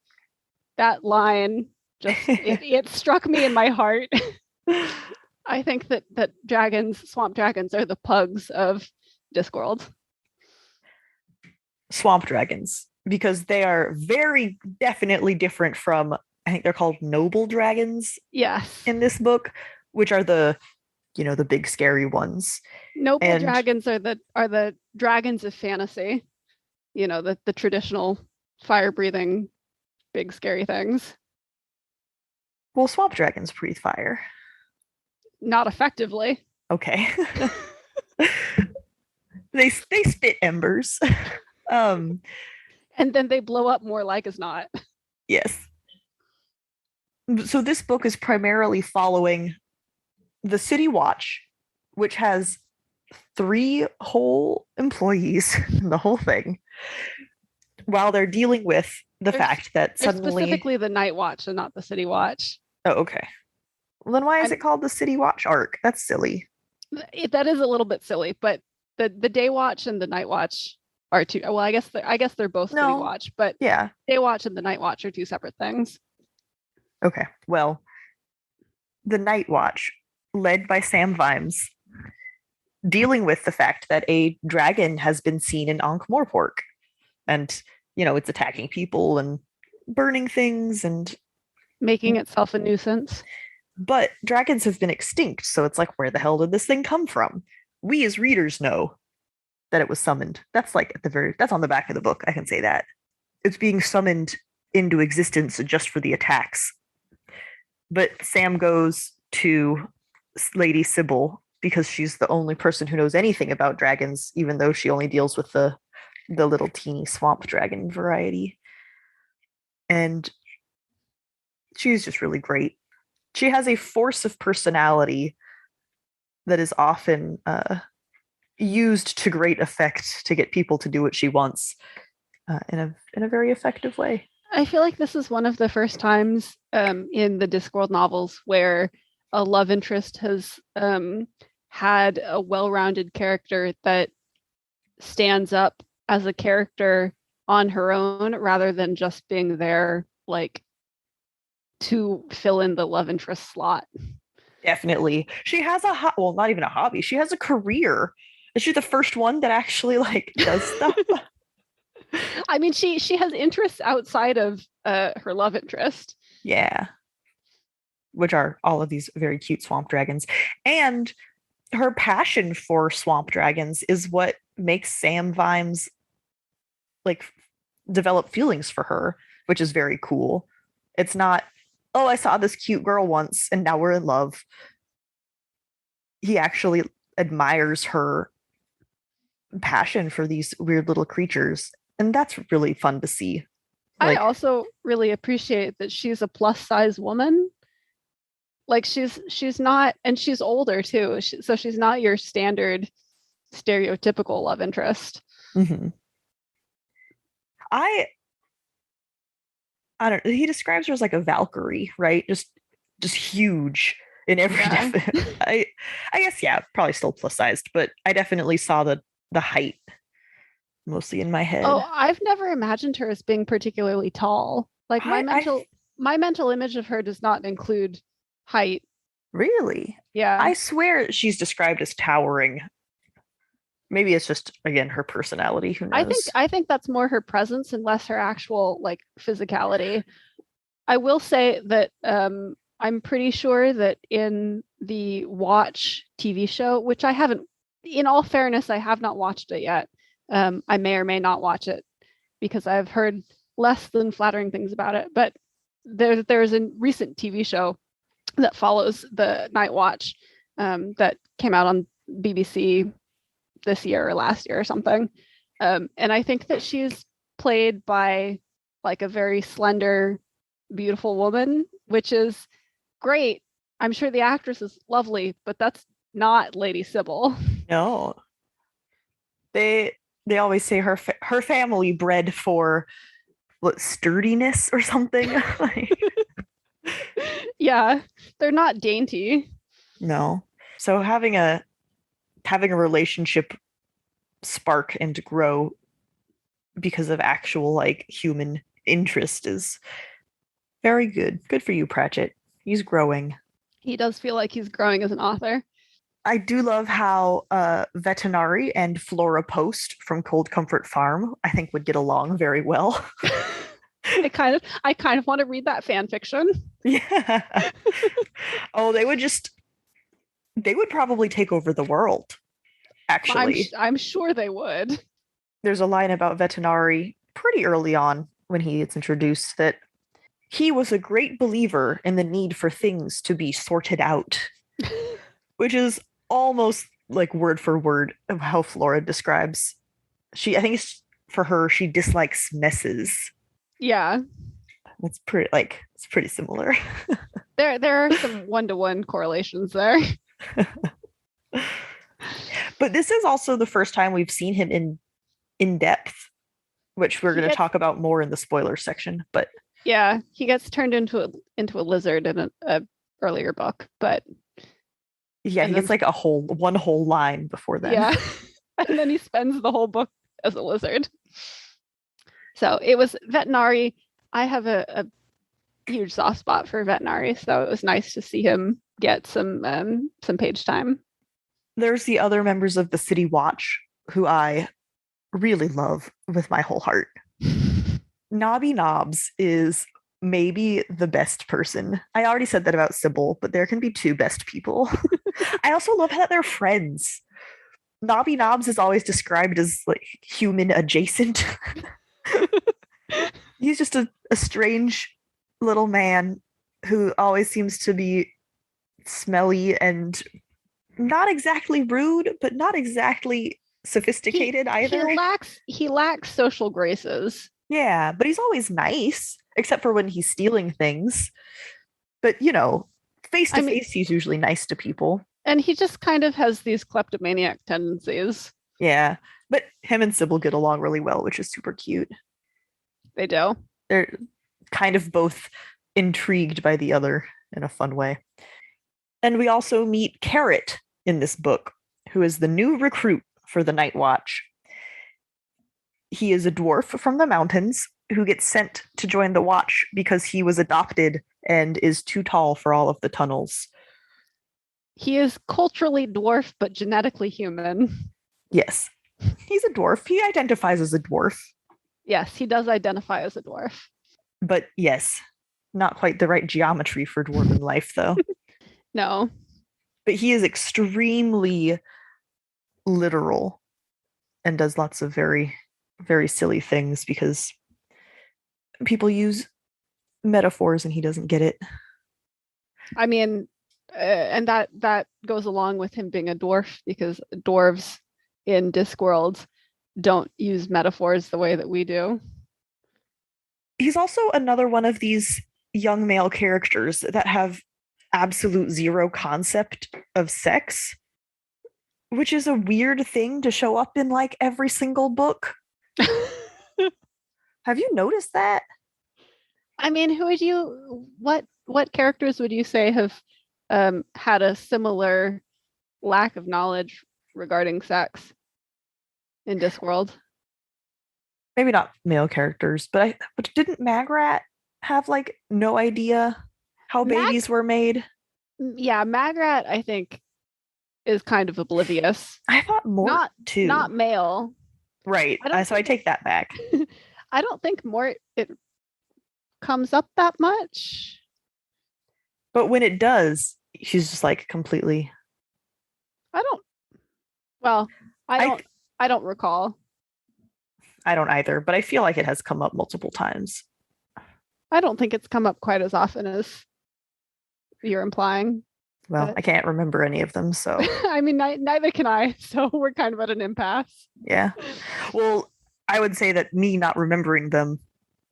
that line just it struck me in my heart. I think that swamp dragons are the pugs of Discworld. Swamp dragons, because they are very definitely different from, I think they're called noble dragons. Yes. In this book, which are the big scary ones. Noble dragons are the dragons of fantasy. The traditional fire-breathing, big scary things. Well, swamp dragons breathe fire. Not effectively. Okay. They spit embers. um, And then they blow up more like as not. yes. So this book is primarily following the City Watch, which has 3 whole employees in the whole thing, while they're dealing with the fact that suddenly specifically the Night Watch and not the City Watch. Oh, okay. Well, then why is it called the City Watch arc? That's silly. That is a little bit silly, but the Day Watch and the Night Watch are two. Well, I guess they're both City Watch, but yeah, Day Watch and the Night Watch are two separate things. Okay. Well, the Night Watch, led by Sam Vimes, dealing with the fact that a dragon has been seen in Ankh-Morpork, and it's attacking people and burning things and making itself a nuisance. But dragons have been extinct, so it's like, where the hell did this thing come from? We as readers know that it was summoned. That's like that's on the back of the book. I can say that. It's being summoned into existence just for the attacks. But Sam goes to Lady Sybil because she's the only person who knows anything about dragons, even though she only deals with the little teeny swamp dragon variety. And she's just really great. She has a force of personality that is often used to great effect to get people to do what she wants in a very effective way. I feel like this is one of the first times in the Discworld novels where a love interest has had a well-rounded character that stands up as a character on her own rather than just being there like to fill in the love interest slot. Definitely. She has not even a hobby. She has a career. Is she the first one that actually does stuff? I mean, she has interests outside of her love interest. Yeah. Which are all of these very cute swamp dragons. And her passion for swamp dragons is what makes Sam Vimes develop feelings for her, which is very cool. It's not, oh, I saw this cute girl once and now we're in love. He actually admires her passion for these weird little creatures, and that's really fun to see. I also really appreciate that she's a plus size woman. Like she's not, and she's older too, so she's not your standard stereotypical love interest. Mm-hmm. I don't know. He describes her as like a Valkyrie, right? Just huge in every I guess, yeah, probably still plus sized, but I definitely saw the height mostly in my head. Oh, I've never imagined her as being particularly tall. Like my mental image of her does not include height. Really? Yeah. I swear she's described as towering. Maybe it's just, again, her personality. Who knows? I think that's more her presence and less her actual physicality. I will say that I'm pretty sure that in the Watch TV show, which I haven't, in all fairness, I have not watched it yet. I may or may not watch it because I've heard less than flattering things about it. But there's a recent TV show that follows the Night Watch that came out on BBC this year or last year or something. And I think that she's played by a very slender, beautiful woman, which is great. I'm sure the actress is lovely, but that's not Lady Sybil. No. They always say her family bred for sturdiness or something. Yeah, they're not dainty. No. So having a relationship spark and grow because of actual human interest is very good. Good for you, Pratchett. He's growing. He does feel like he's growing as an author. I do love how Vetinari and Flora Post from Cold Comfort Farm, I think, would get along very well. I kind of want to read that fan fiction. Yeah. Oh, they would probably take over the world. Actually, I'm sure they would. There's a line about Vetinari pretty early on when he gets introduced that he was a great believer in the need for things to be sorted out, which is almost like word for word of how Flora describes. I think it's for her, she dislikes messes. Yeah. It's pretty similar. There are some one-to-one correlations there. But this is also the first time we've seen him in depth, which we're going to talk about more in the spoiler section. But yeah, he gets turned into a lizard in a earlier book, but yeah, he gets like one whole line before then. Yeah, and then he spends the whole book as a lizard. So it was Vetinari. I have a huge soft spot for Vetinari, so it was nice to see him get some page time. There's the other members of the City Watch who I really love with my whole heart. Nobby Nobbs is maybe the best person. I already said that about Sybil, but there can be two best people. I also love that they're friends. Nobby Nobbs is always described as like human adjacent. He's just a strange little man who always seems to be smelly and not exactly rude, but not exactly sophisticated either. He lacks social graces. Yeah, but he's always nice, except for when he's stealing things. But face to face, he's usually nice to people. And he just kind of has these kleptomaniac tendencies. Yeah, but him and Sybil get along really well, which is super cute. They do. They're kind of both intrigued by the other in a fun way. And we also meet Carrot in this book, who is the new recruit for the Night Watch. He is a dwarf from the mountains who gets sent to join the Watch because he was adopted and is too tall for all of the tunnels. He is culturally dwarf, but genetically human. Yes. He's a dwarf. He identifies as a dwarf. Yes, he does identify as a dwarf. But yes, not quite the right geometry for dwarven life, though. No. But he is extremely literal and does lots of very, very silly things because people use metaphors and he doesn't get it. I mean, and that goes along with him being a dwarf because dwarves in Discworld don't use metaphors the way that we do. He's also another one of these young male characters that have absolute zero concept of sex, which is a weird thing to show up in like every single book. Have you noticed that? I mean, what characters would you say have had a similar lack of knowledge regarding sex in Discworld? Maybe not male characters, but didn't Magrat have like no idea how babies were made? Yeah, Magrat, I think, is kind of oblivious. I thought Mort too. Not male. Right. So I take that back. I don't think Mort it comes up that much. But when it does, she's just like completely. I don't recall. I don't either, but I feel like it has come up multiple times. I don't think it's come up quite as often as you're implying. Well, I can't remember any of them, so. I mean, neither can I, so we're kind of at an impasse. Yeah. Well, I would say that me not remembering them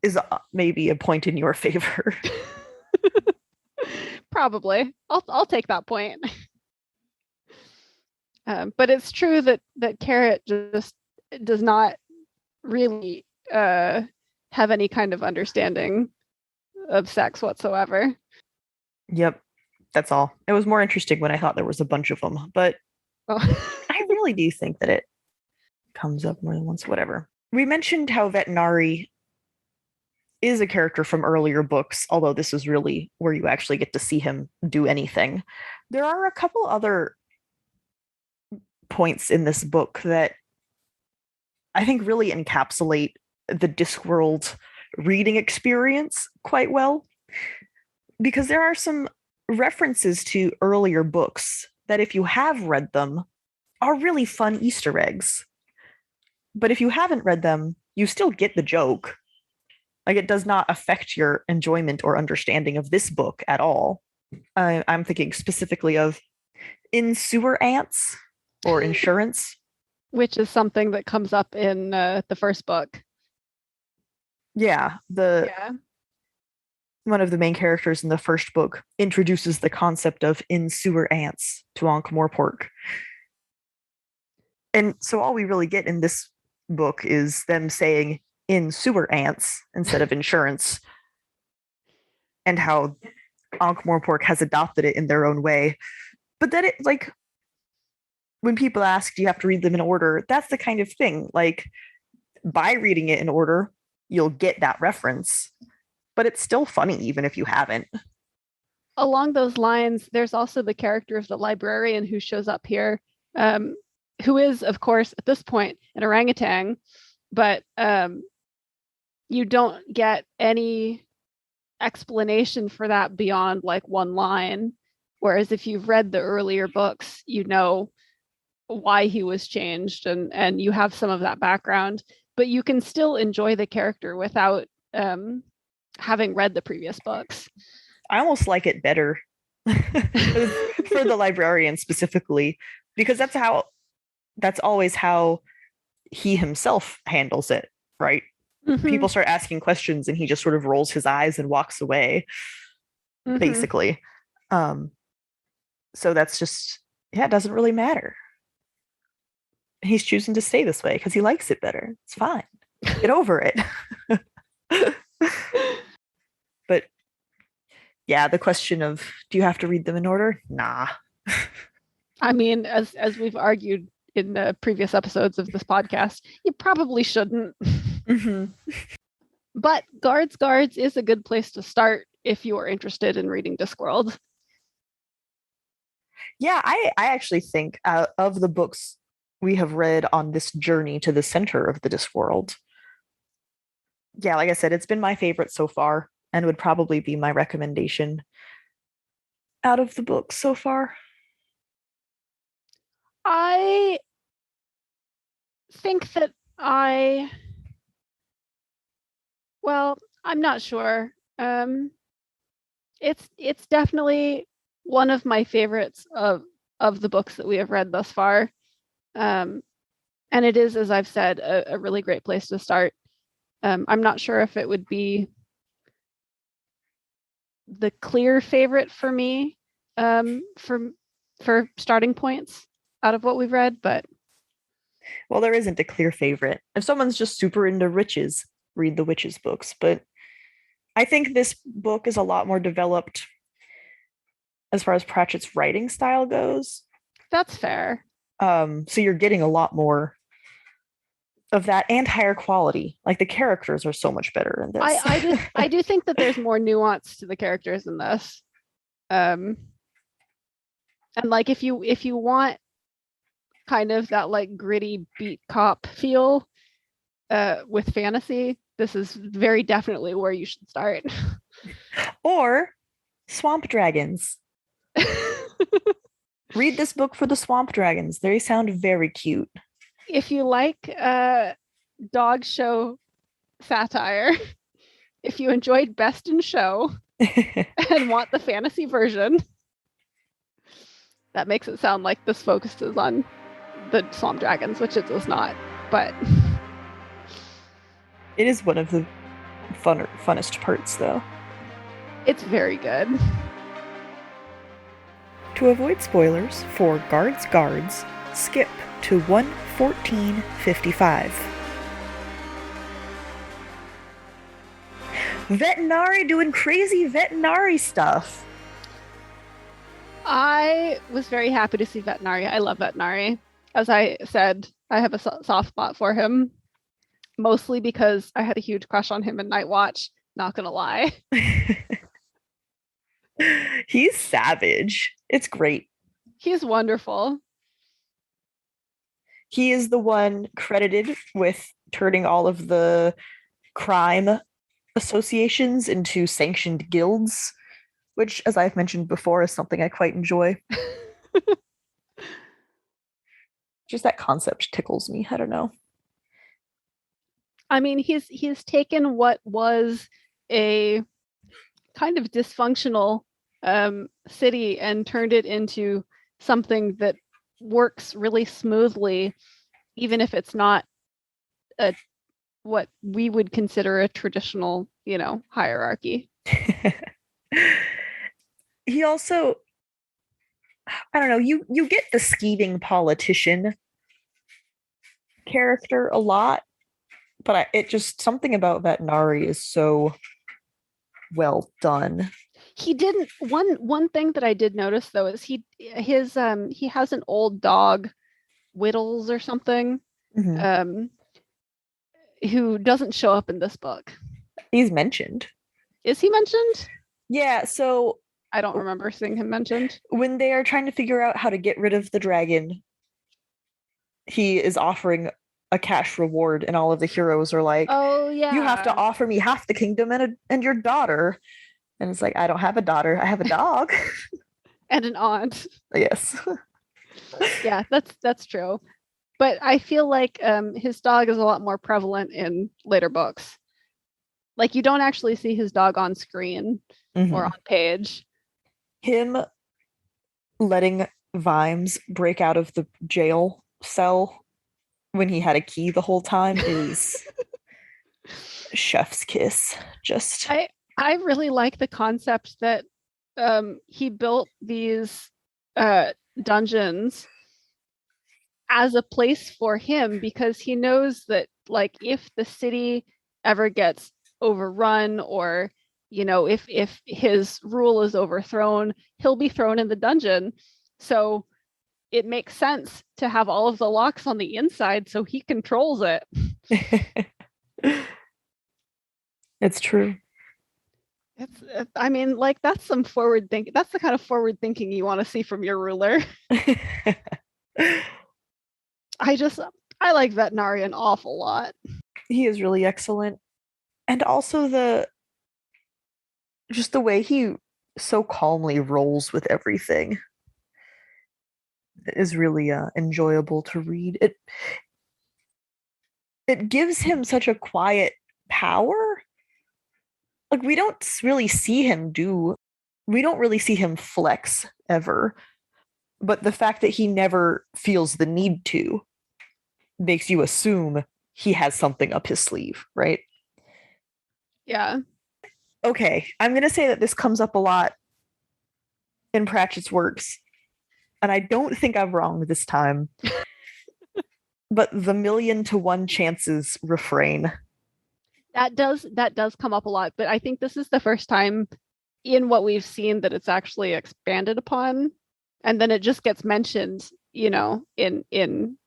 is maybe a point in your favor. Probably. I'll take that point. But it's true that Carrot just does not really have any kind of understanding of sex whatsoever. Yep, that's all. It was more interesting when I thought there was a bunch of them, but I really do think that it comes up more than once. Whatever. We mentioned how Vetinari is a character from earlier books, although this is really where you actually get to see him do anything. There are a couple other points in this book that I think really encapsulate the Discworld reading experience quite well, because there are some references to earlier books that, if you have read them, are really fun Easter eggs. But if you haven't read them, you still get the joke. Like, it does not affect your enjoyment or understanding of this book at all. I'm thinking specifically of in Sewer Ants. or insurance. Which is something that comes up in the first book. Yeah, one of the main characters in the first book introduces the concept of in sewer ants to Ankh-Morpork. And so all we really get in this book is them saying in sewer ants instead of insurance, and how Ankh-Morpork has adopted it in their own way. But then it, like, when people ask, do you have to read them in order? That's the kind of thing. Like, by reading it in order, you'll get that reference. But it's still funny, even if you haven't. Along those lines, there's also the character of the librarian who shows up here, who is, of course, at this point, an orangutan, but you don't get any explanation for that beyond like one line. Whereas if you've read the earlier books, you know why he was changed, and you have some of that background, but you can still enjoy the character without having read the previous books. I almost like it better for the librarian specifically, because that's always how he himself handles it, right? Mm-hmm. People start asking questions and he just sort of rolls his eyes and walks away, basically. So that's just, it doesn't really matter. He's choosing to stay this way because he likes it better. It's fine. Get over it. But yeah, the question of, do you have to read them in order? Nah. I mean, as we've argued in the previous episodes of this podcast, you probably shouldn't. Mm-hmm. But Guards is a good place to start if you are interested in reading Discworld. Yeah, I actually think of the books we have read on this journey to the center of the Discworld, yeah, like I said, it's been my favorite so far and would probably be my recommendation out of the books so far. I think that I'm not sure. It's definitely one of my favorites of the books that we have read thus far. And it is, as I've said, a really great place to start. I'm not sure if it would be the clear favorite for me for starting points out of what we've read, but well, there isn't a clear favorite. If someone's just super into witches, read the witches books, but I think this book is a lot more developed as far as Pratchett's writing style goes. That's fair. So you're getting a lot more of that and higher quality. Like the characters are so much better in this. I do think that there's more nuance to the characters in this. And like if you want kind of that like gritty beat cop feel with fantasy, this is very definitely where you should start. Or swamp dragons. Read this book for the swamp dragons. They sound very cute. If you like dog show satire, if you enjoyed Best in Show and want the fantasy version, that makes it sound like this focuses on the swamp dragons, which it does not, but it is one of the funnest parts, though. It's very good. To avoid spoilers for Guards, skip to 1:14:55. Vetinari doing crazy vetinari stuff. I was very happy to see Vetinari. I love Vetinari. As I said, I have a soft spot for him, mostly because I had a huge crush on him in Night Watch. Not gonna lie. He's savage. It's great. He's wonderful. He is the one credited with turning all of the crime associations into sanctioned guilds, which, as I've mentioned before, is something I quite enjoy. Just that concept tickles me. I don't know. I mean, he's taken what was a kind of dysfunctional city and turned it into something that works really smoothly, even if it's not a what we would consider a traditional, hierarchy. He also, I don't know, you get the scheming politician character a lot, but it just something about Vetinari is so well done. He didn't one thing that I did notice though is he has an old dog, Whittles or something, Mhm. who doesn't show up in this book. He's mentioned. Is he mentioned? Yeah, so I don't remember seeing him mentioned. when they are trying to figure out how to get rid of the dragon, he is offering a cash reward, and all of the heroes are like, Oh you have to yeah. offer me half the kingdom and your daughter. And it's like, I don't have a daughter, I have a dog. And an aunt. Yes. Yeah, that's true. But I feel like his dog is a lot more prevalent in later books. Like you don't actually see his dog on screen or on page. Him letting Vimes break out of the jail cell when he had a key the whole time is chef's kiss. Just I really like the concept that he built these dungeons as a place for him because he knows that like if the city ever gets overrun or if his rule is overthrown, he'll be thrown in the dungeon. So it makes sense to have all of the locks on the inside so he controls it. It's true. I mean, like that's some forward thinking. That's the kind of forward thinking you want to see from your ruler. I like Vetinari an awful lot. He is really excellent. And also just the way he so calmly rolls with everything is really enjoyable to read. It gives him such a quiet power. Like we don't really see him flex ever. But the fact that he never feels the need to makes you assume he has something up his sleeve, right? Yeah. Okay, I'm going to say that this comes up a lot in Pratchett's works, and I don't think I'm wrong this time. But the 1,000,000 to 1 chances refrain. That does come up a lot, but I think this is the first time in what we've seen that it's actually expanded upon, and then it just gets mentioned, in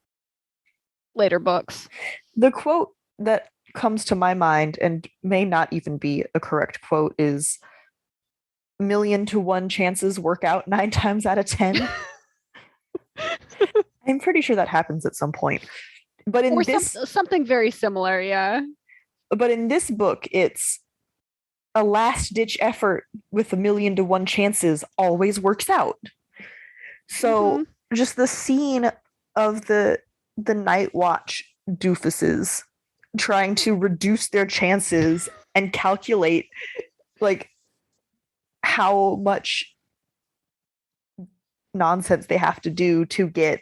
later books. The quote that comes to my mind, and may not even be a correct quote, is 1,000,000 to 1 chances work out 9 times out of 10. I'm pretty sure that happens at some point. But in something very similar, yeah. But in this book, it's a last-ditch effort with 1,000,000 to 1 chances always works out. So just the scene of the Night Watch doofuses trying to reduce their chances and calculate like how much nonsense they have to do to get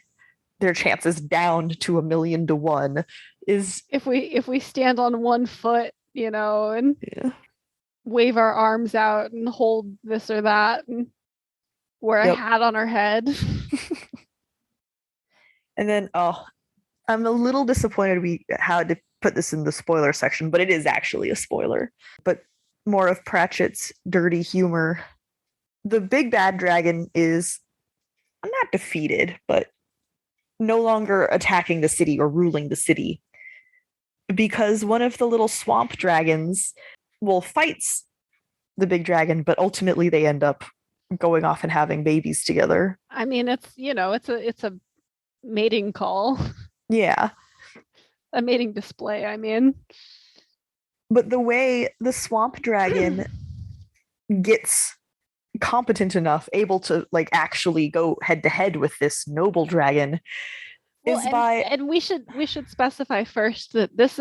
their chances down to 1,000,000 to 1 is if we stand on one foot, and wave our arms out and hold this or that and wear a hat on our head. And then I'm a little disappointed we had to put this in the spoiler section, but it is actually a spoiler. But more of Pratchett's dirty humor. The big bad dragon is not defeated, but no longer attacking the city or ruling the city because one of the little swamp dragons fights the big dragon, but ultimately they end up going off and having babies together. I mean, it's a mating call. Yeah. A mating display, I mean. But the way the swamp dragon gets competent enough, able to like actually go head to head with this noble dragon and we should specify first that this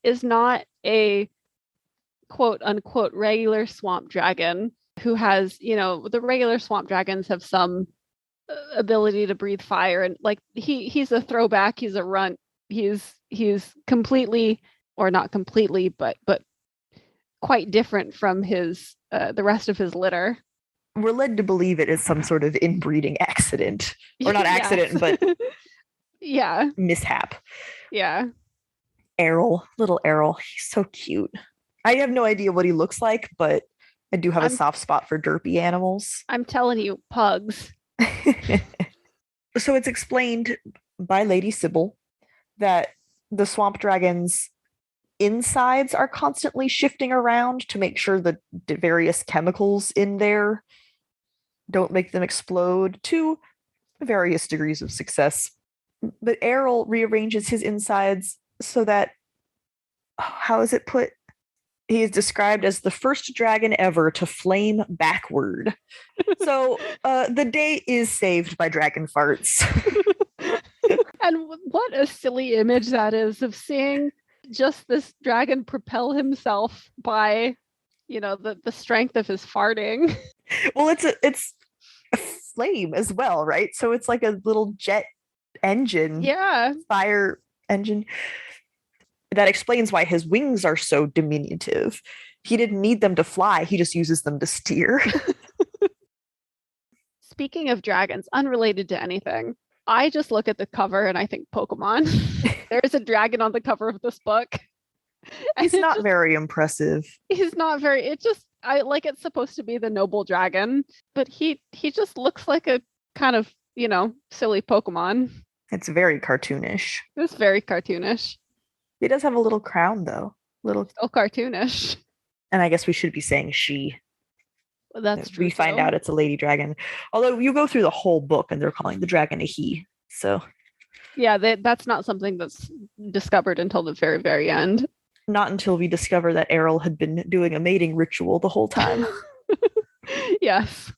is not a quote unquote regular swamp dragon who has, the regular swamp dragons have some ability to breathe fire, and like he's a throwback, he's a runt, he's completely, or not completely, but quite different from his the rest of his litter. We're led to believe it is some sort of inbreeding accident, or not accident, but yeah, mishap. Yeah. Little Errol, he's so cute. I have no idea what he looks like, but I do have a soft spot for derpy animals. I'm telling you, pugs. So it's explained by Lady Sybil that the swamp dragon's insides are constantly shifting around to make sure the various chemicals in there don't make them explode, to various degrees of success. But Errol rearranges his insides so that, how is it put? He is described as the first dragon ever to flame backward. So the day is saved by dragon farts. And what a silly image that is, of seeing just this dragon propel himself by, the strength of his farting. Well, it's a flame as well, right? So it's like a little jet engine. Yeah. Fire engine. That explains why his wings are so diminutive. He didn't need them to fly, he just uses them to steer. Speaking of dragons, unrelated to anything, I just look at the cover and I think Pokemon. There's a dragon on the cover of this book. He's not very impressive. He's not very, it's supposed to be the noble dragon, but he just looks like a kind of, silly Pokemon. It's very cartoonish. It's very cartoonish. He does have a little crown, though. Still cartoonish. And I guess we should be saying she. Well, that's true. We find out it's a lady dragon. Although you go through the whole book and they're calling the dragon a he. So. Yeah, that's not something that's discovered until the very, very end. Not until we discover that Errol had been doing a mating ritual the whole time. Yes.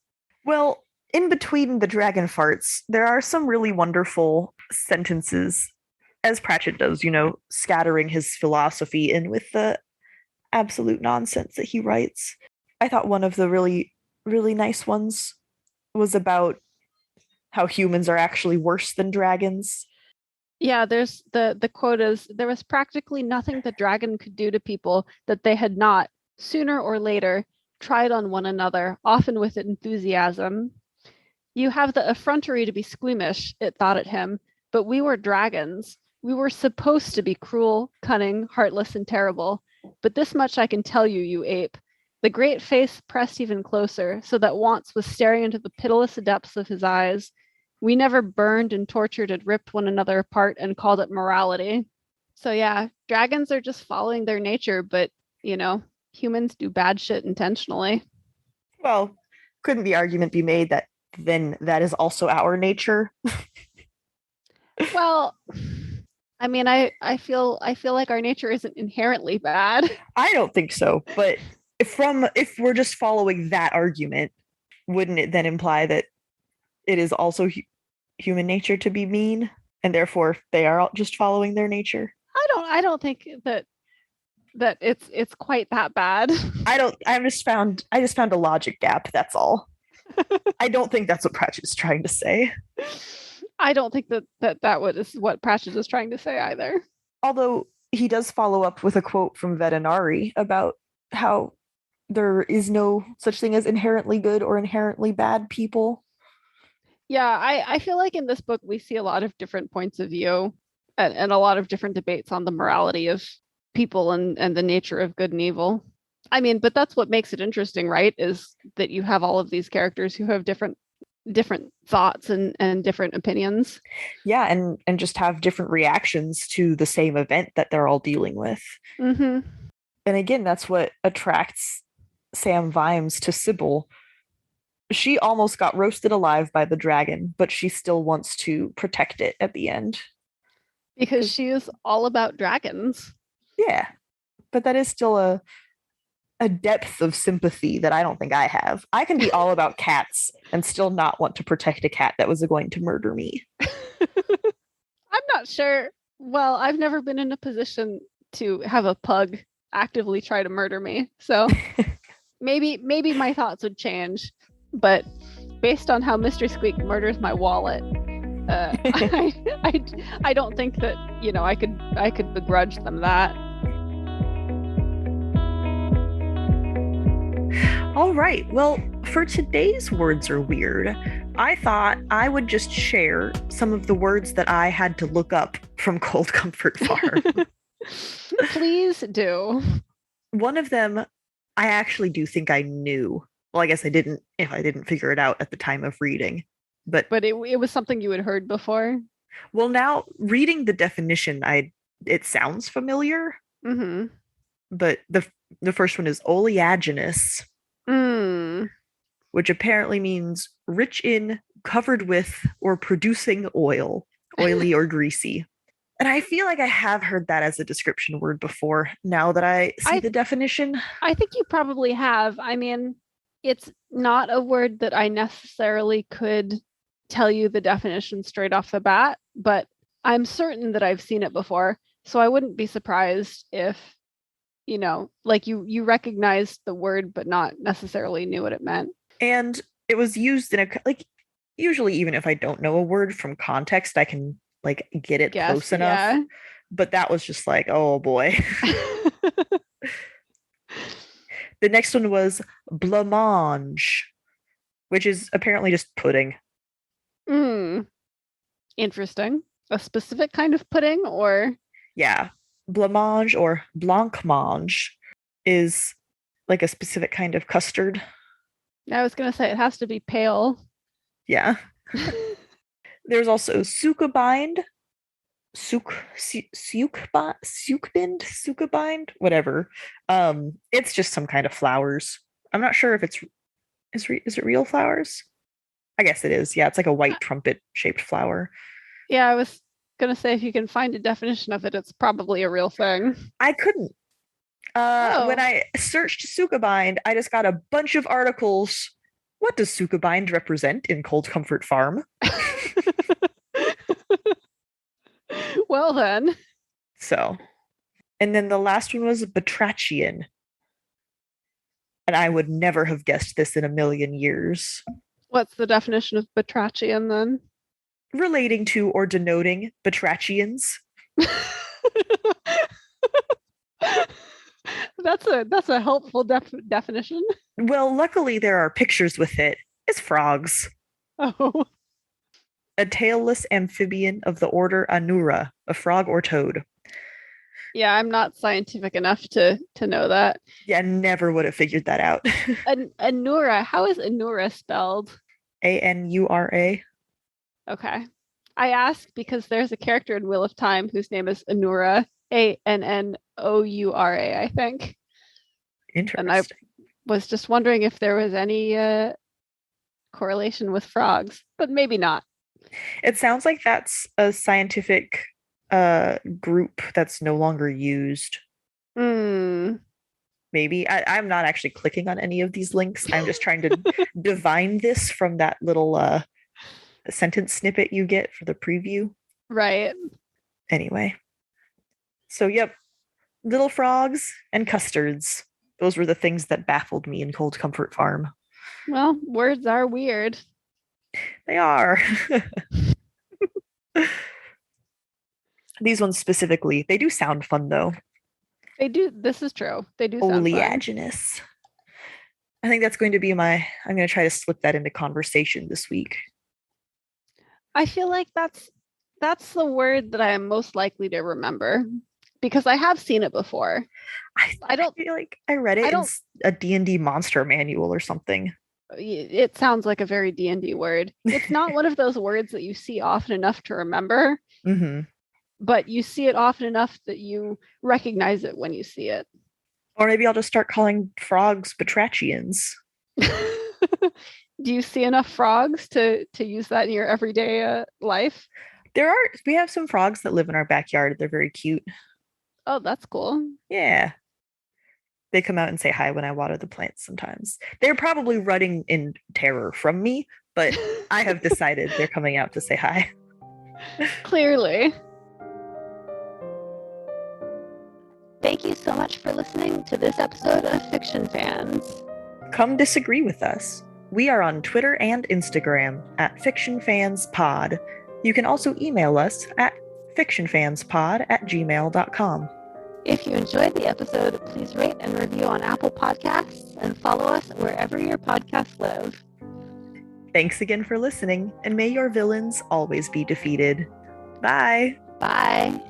Well, in between the dragon farts, there are some really wonderful sentences, as Pratchett does, scattering his philosophy in with the absolute nonsense that he writes. I thought one of the really, really nice ones was about how humans are actually worse than dragons. Yeah, there's the quote is, there was practically nothing the dragon could do to people that they had not, sooner or later, tried on one another, often with enthusiasm. You have the effrontery to be squeamish, it thought at him, but we were dragons. We were supposed to be cruel, cunning, heartless, and terrible. But this much I can tell you, you ape. The great face pressed even closer, so that Wantz was staring into the pitiless depths of his eyes. We never burned and tortured and ripped one another apart and called it morality. So yeah, dragons are just following their nature, but, humans do bad shit intentionally. Well, couldn't the argument be made that then that is also our nature? Well, I mean, I feel like our nature isn't inherently bad. I don't think so, but if we're just following that argument, wouldn't it then imply that it is also human nature to be mean, and therefore they are just following their nature? I don't think that it's quite that bad. I just found a logic gap, that's all. I don't think that's what Pratchett is trying to say. I don't think that is what Pratchett is trying to say either. Although he does follow up with a quote from Vetinari about how there is no such thing as inherently good or inherently bad people. Yeah, I feel like in this book we see a lot of different points of view and a lot of different debates on the morality of people and the nature of good and evil. I mean, but that's what makes it interesting, right? Is that you have all of these characters who have different thoughts and different opinions. Yeah, and just have different reactions to the same event that they're all dealing with. Mm-hmm. And again, that's what attracts Sam Vimes to Sybil. She almost got roasted alive by the dragon, but she still wants to protect it at the end. Because she is all about dragons. Yeah, but that is still a depth of sympathy that I don't think I have. I can be all about cats and still not want to protect a cat that was going to murder me. I'm not sure. Well, I've never been in a position to have a pug actively try to murder me. So maybe my thoughts would change. But based on how Mr. Squeak murders my wallet, I don't think that, you know, I could begrudge them that. All right. Well, for today's Words Are Weird, I thought I would just share some of the words that I had to look up from Cold Comfort Farm. Please do. One of them, I actually do think I knew. Well, I guess I didn't if I didn't figure it out at the time of reading. But it was something you had heard before. Well, now reading the definition, it sounds familiar. Mm-hmm. But the first one is oleaginous. Which apparently means rich in, covered with, or producing oil, oily or greasy. And I feel like I have heard that as a description word before, now that I see the definition. I think you probably have. I mean, it's not a word that I necessarily could tell you the definition straight off the bat, but I'm certain that I've seen it before. So I wouldn't be surprised if, you know, like you recognized the word, but not necessarily knew what it meant. And it was used in usually even if I don't know a word from context, I can like get it close enough. Yeah. But that was just like, oh boy. The next one was blancmange, which is apparently just pudding. Interesting. A specific kind of pudding, or? Yeah. Blancmange or blancmange is like a specific kind of custard. I was going to say it has to be pale. Yeah. There's also sukebind, sukebind, whatever. It's just some kind of flowers. I'm not sure if is it real flowers? I guess it is. Yeah, it's like a white trumpet shaped flower. Yeah, I was going to say if you can find a definition of it, it's probably a real thing. I couldn't. When I searched sukebind, I just got a bunch of articles. What does sukebind represent in Cold Comfort Farm? Well then. So, and then the last one was batrachian. And I would never have guessed this in a million years. What's the definition of batrachian then? Relating to or denoting batrachians. That's a helpful definition. Well, luckily there are pictures with it. It's frogs. Oh. A tailless amphibian of the order Anura, a frog or toad. Yeah, I'm not scientific enough to know that. Yeah, never would have figured that out. Anura, how is Anura spelled? Anura. Okay. I ask because there's a character in Wheel of Time whose name is Anura, Annoura, I think. Interesting. And I was just wondering if there was any correlation with frogs, but maybe not. It sounds like that's a scientific group that's no longer used. Maybe. I'm not actually clicking on any of these links. I'm just trying to divine this from that little sentence snippet you get for the preview. Right. Anyway. So, yep. Little frogs and custards. Those were the things that baffled me in Cold Comfort Farm. Well, words are weird. They are. These ones specifically, they do sound fun though. They do. This is true. They do sound oleaginous. I think that's going to be I'm going to try to slip that into conversation this week. I feel like that's the word that I am most likely to remember because I have seen it before. I don't feel like I read it in a D&D monster manual or something. It sounds like a very D&D word. It's not one of those words that you see often enough to remember. Mm-hmm. But you see it often enough that you recognize it when you see it. Or maybe I'll just start calling frogs batrachians. Do you see enough frogs to use that in your everyday life? We have some frogs that live in our backyard. They're very cute. Oh, that's cool. Yeah. They come out and say hi when I water the plants sometimes. They're probably running in terror from me, but I have decided they're coming out to say hi. Clearly. Thank you so much for listening to this episode of Fiction Fans. Come disagree with us. We are on Twitter and Instagram at FictionFansPod. You can also email us at fictionfanspod@gmail.com. If you enjoyed the episode, please rate and review on Apple Podcasts and follow us wherever your podcasts live. Thanks again for listening, and may your villains always be defeated. Bye! Bye!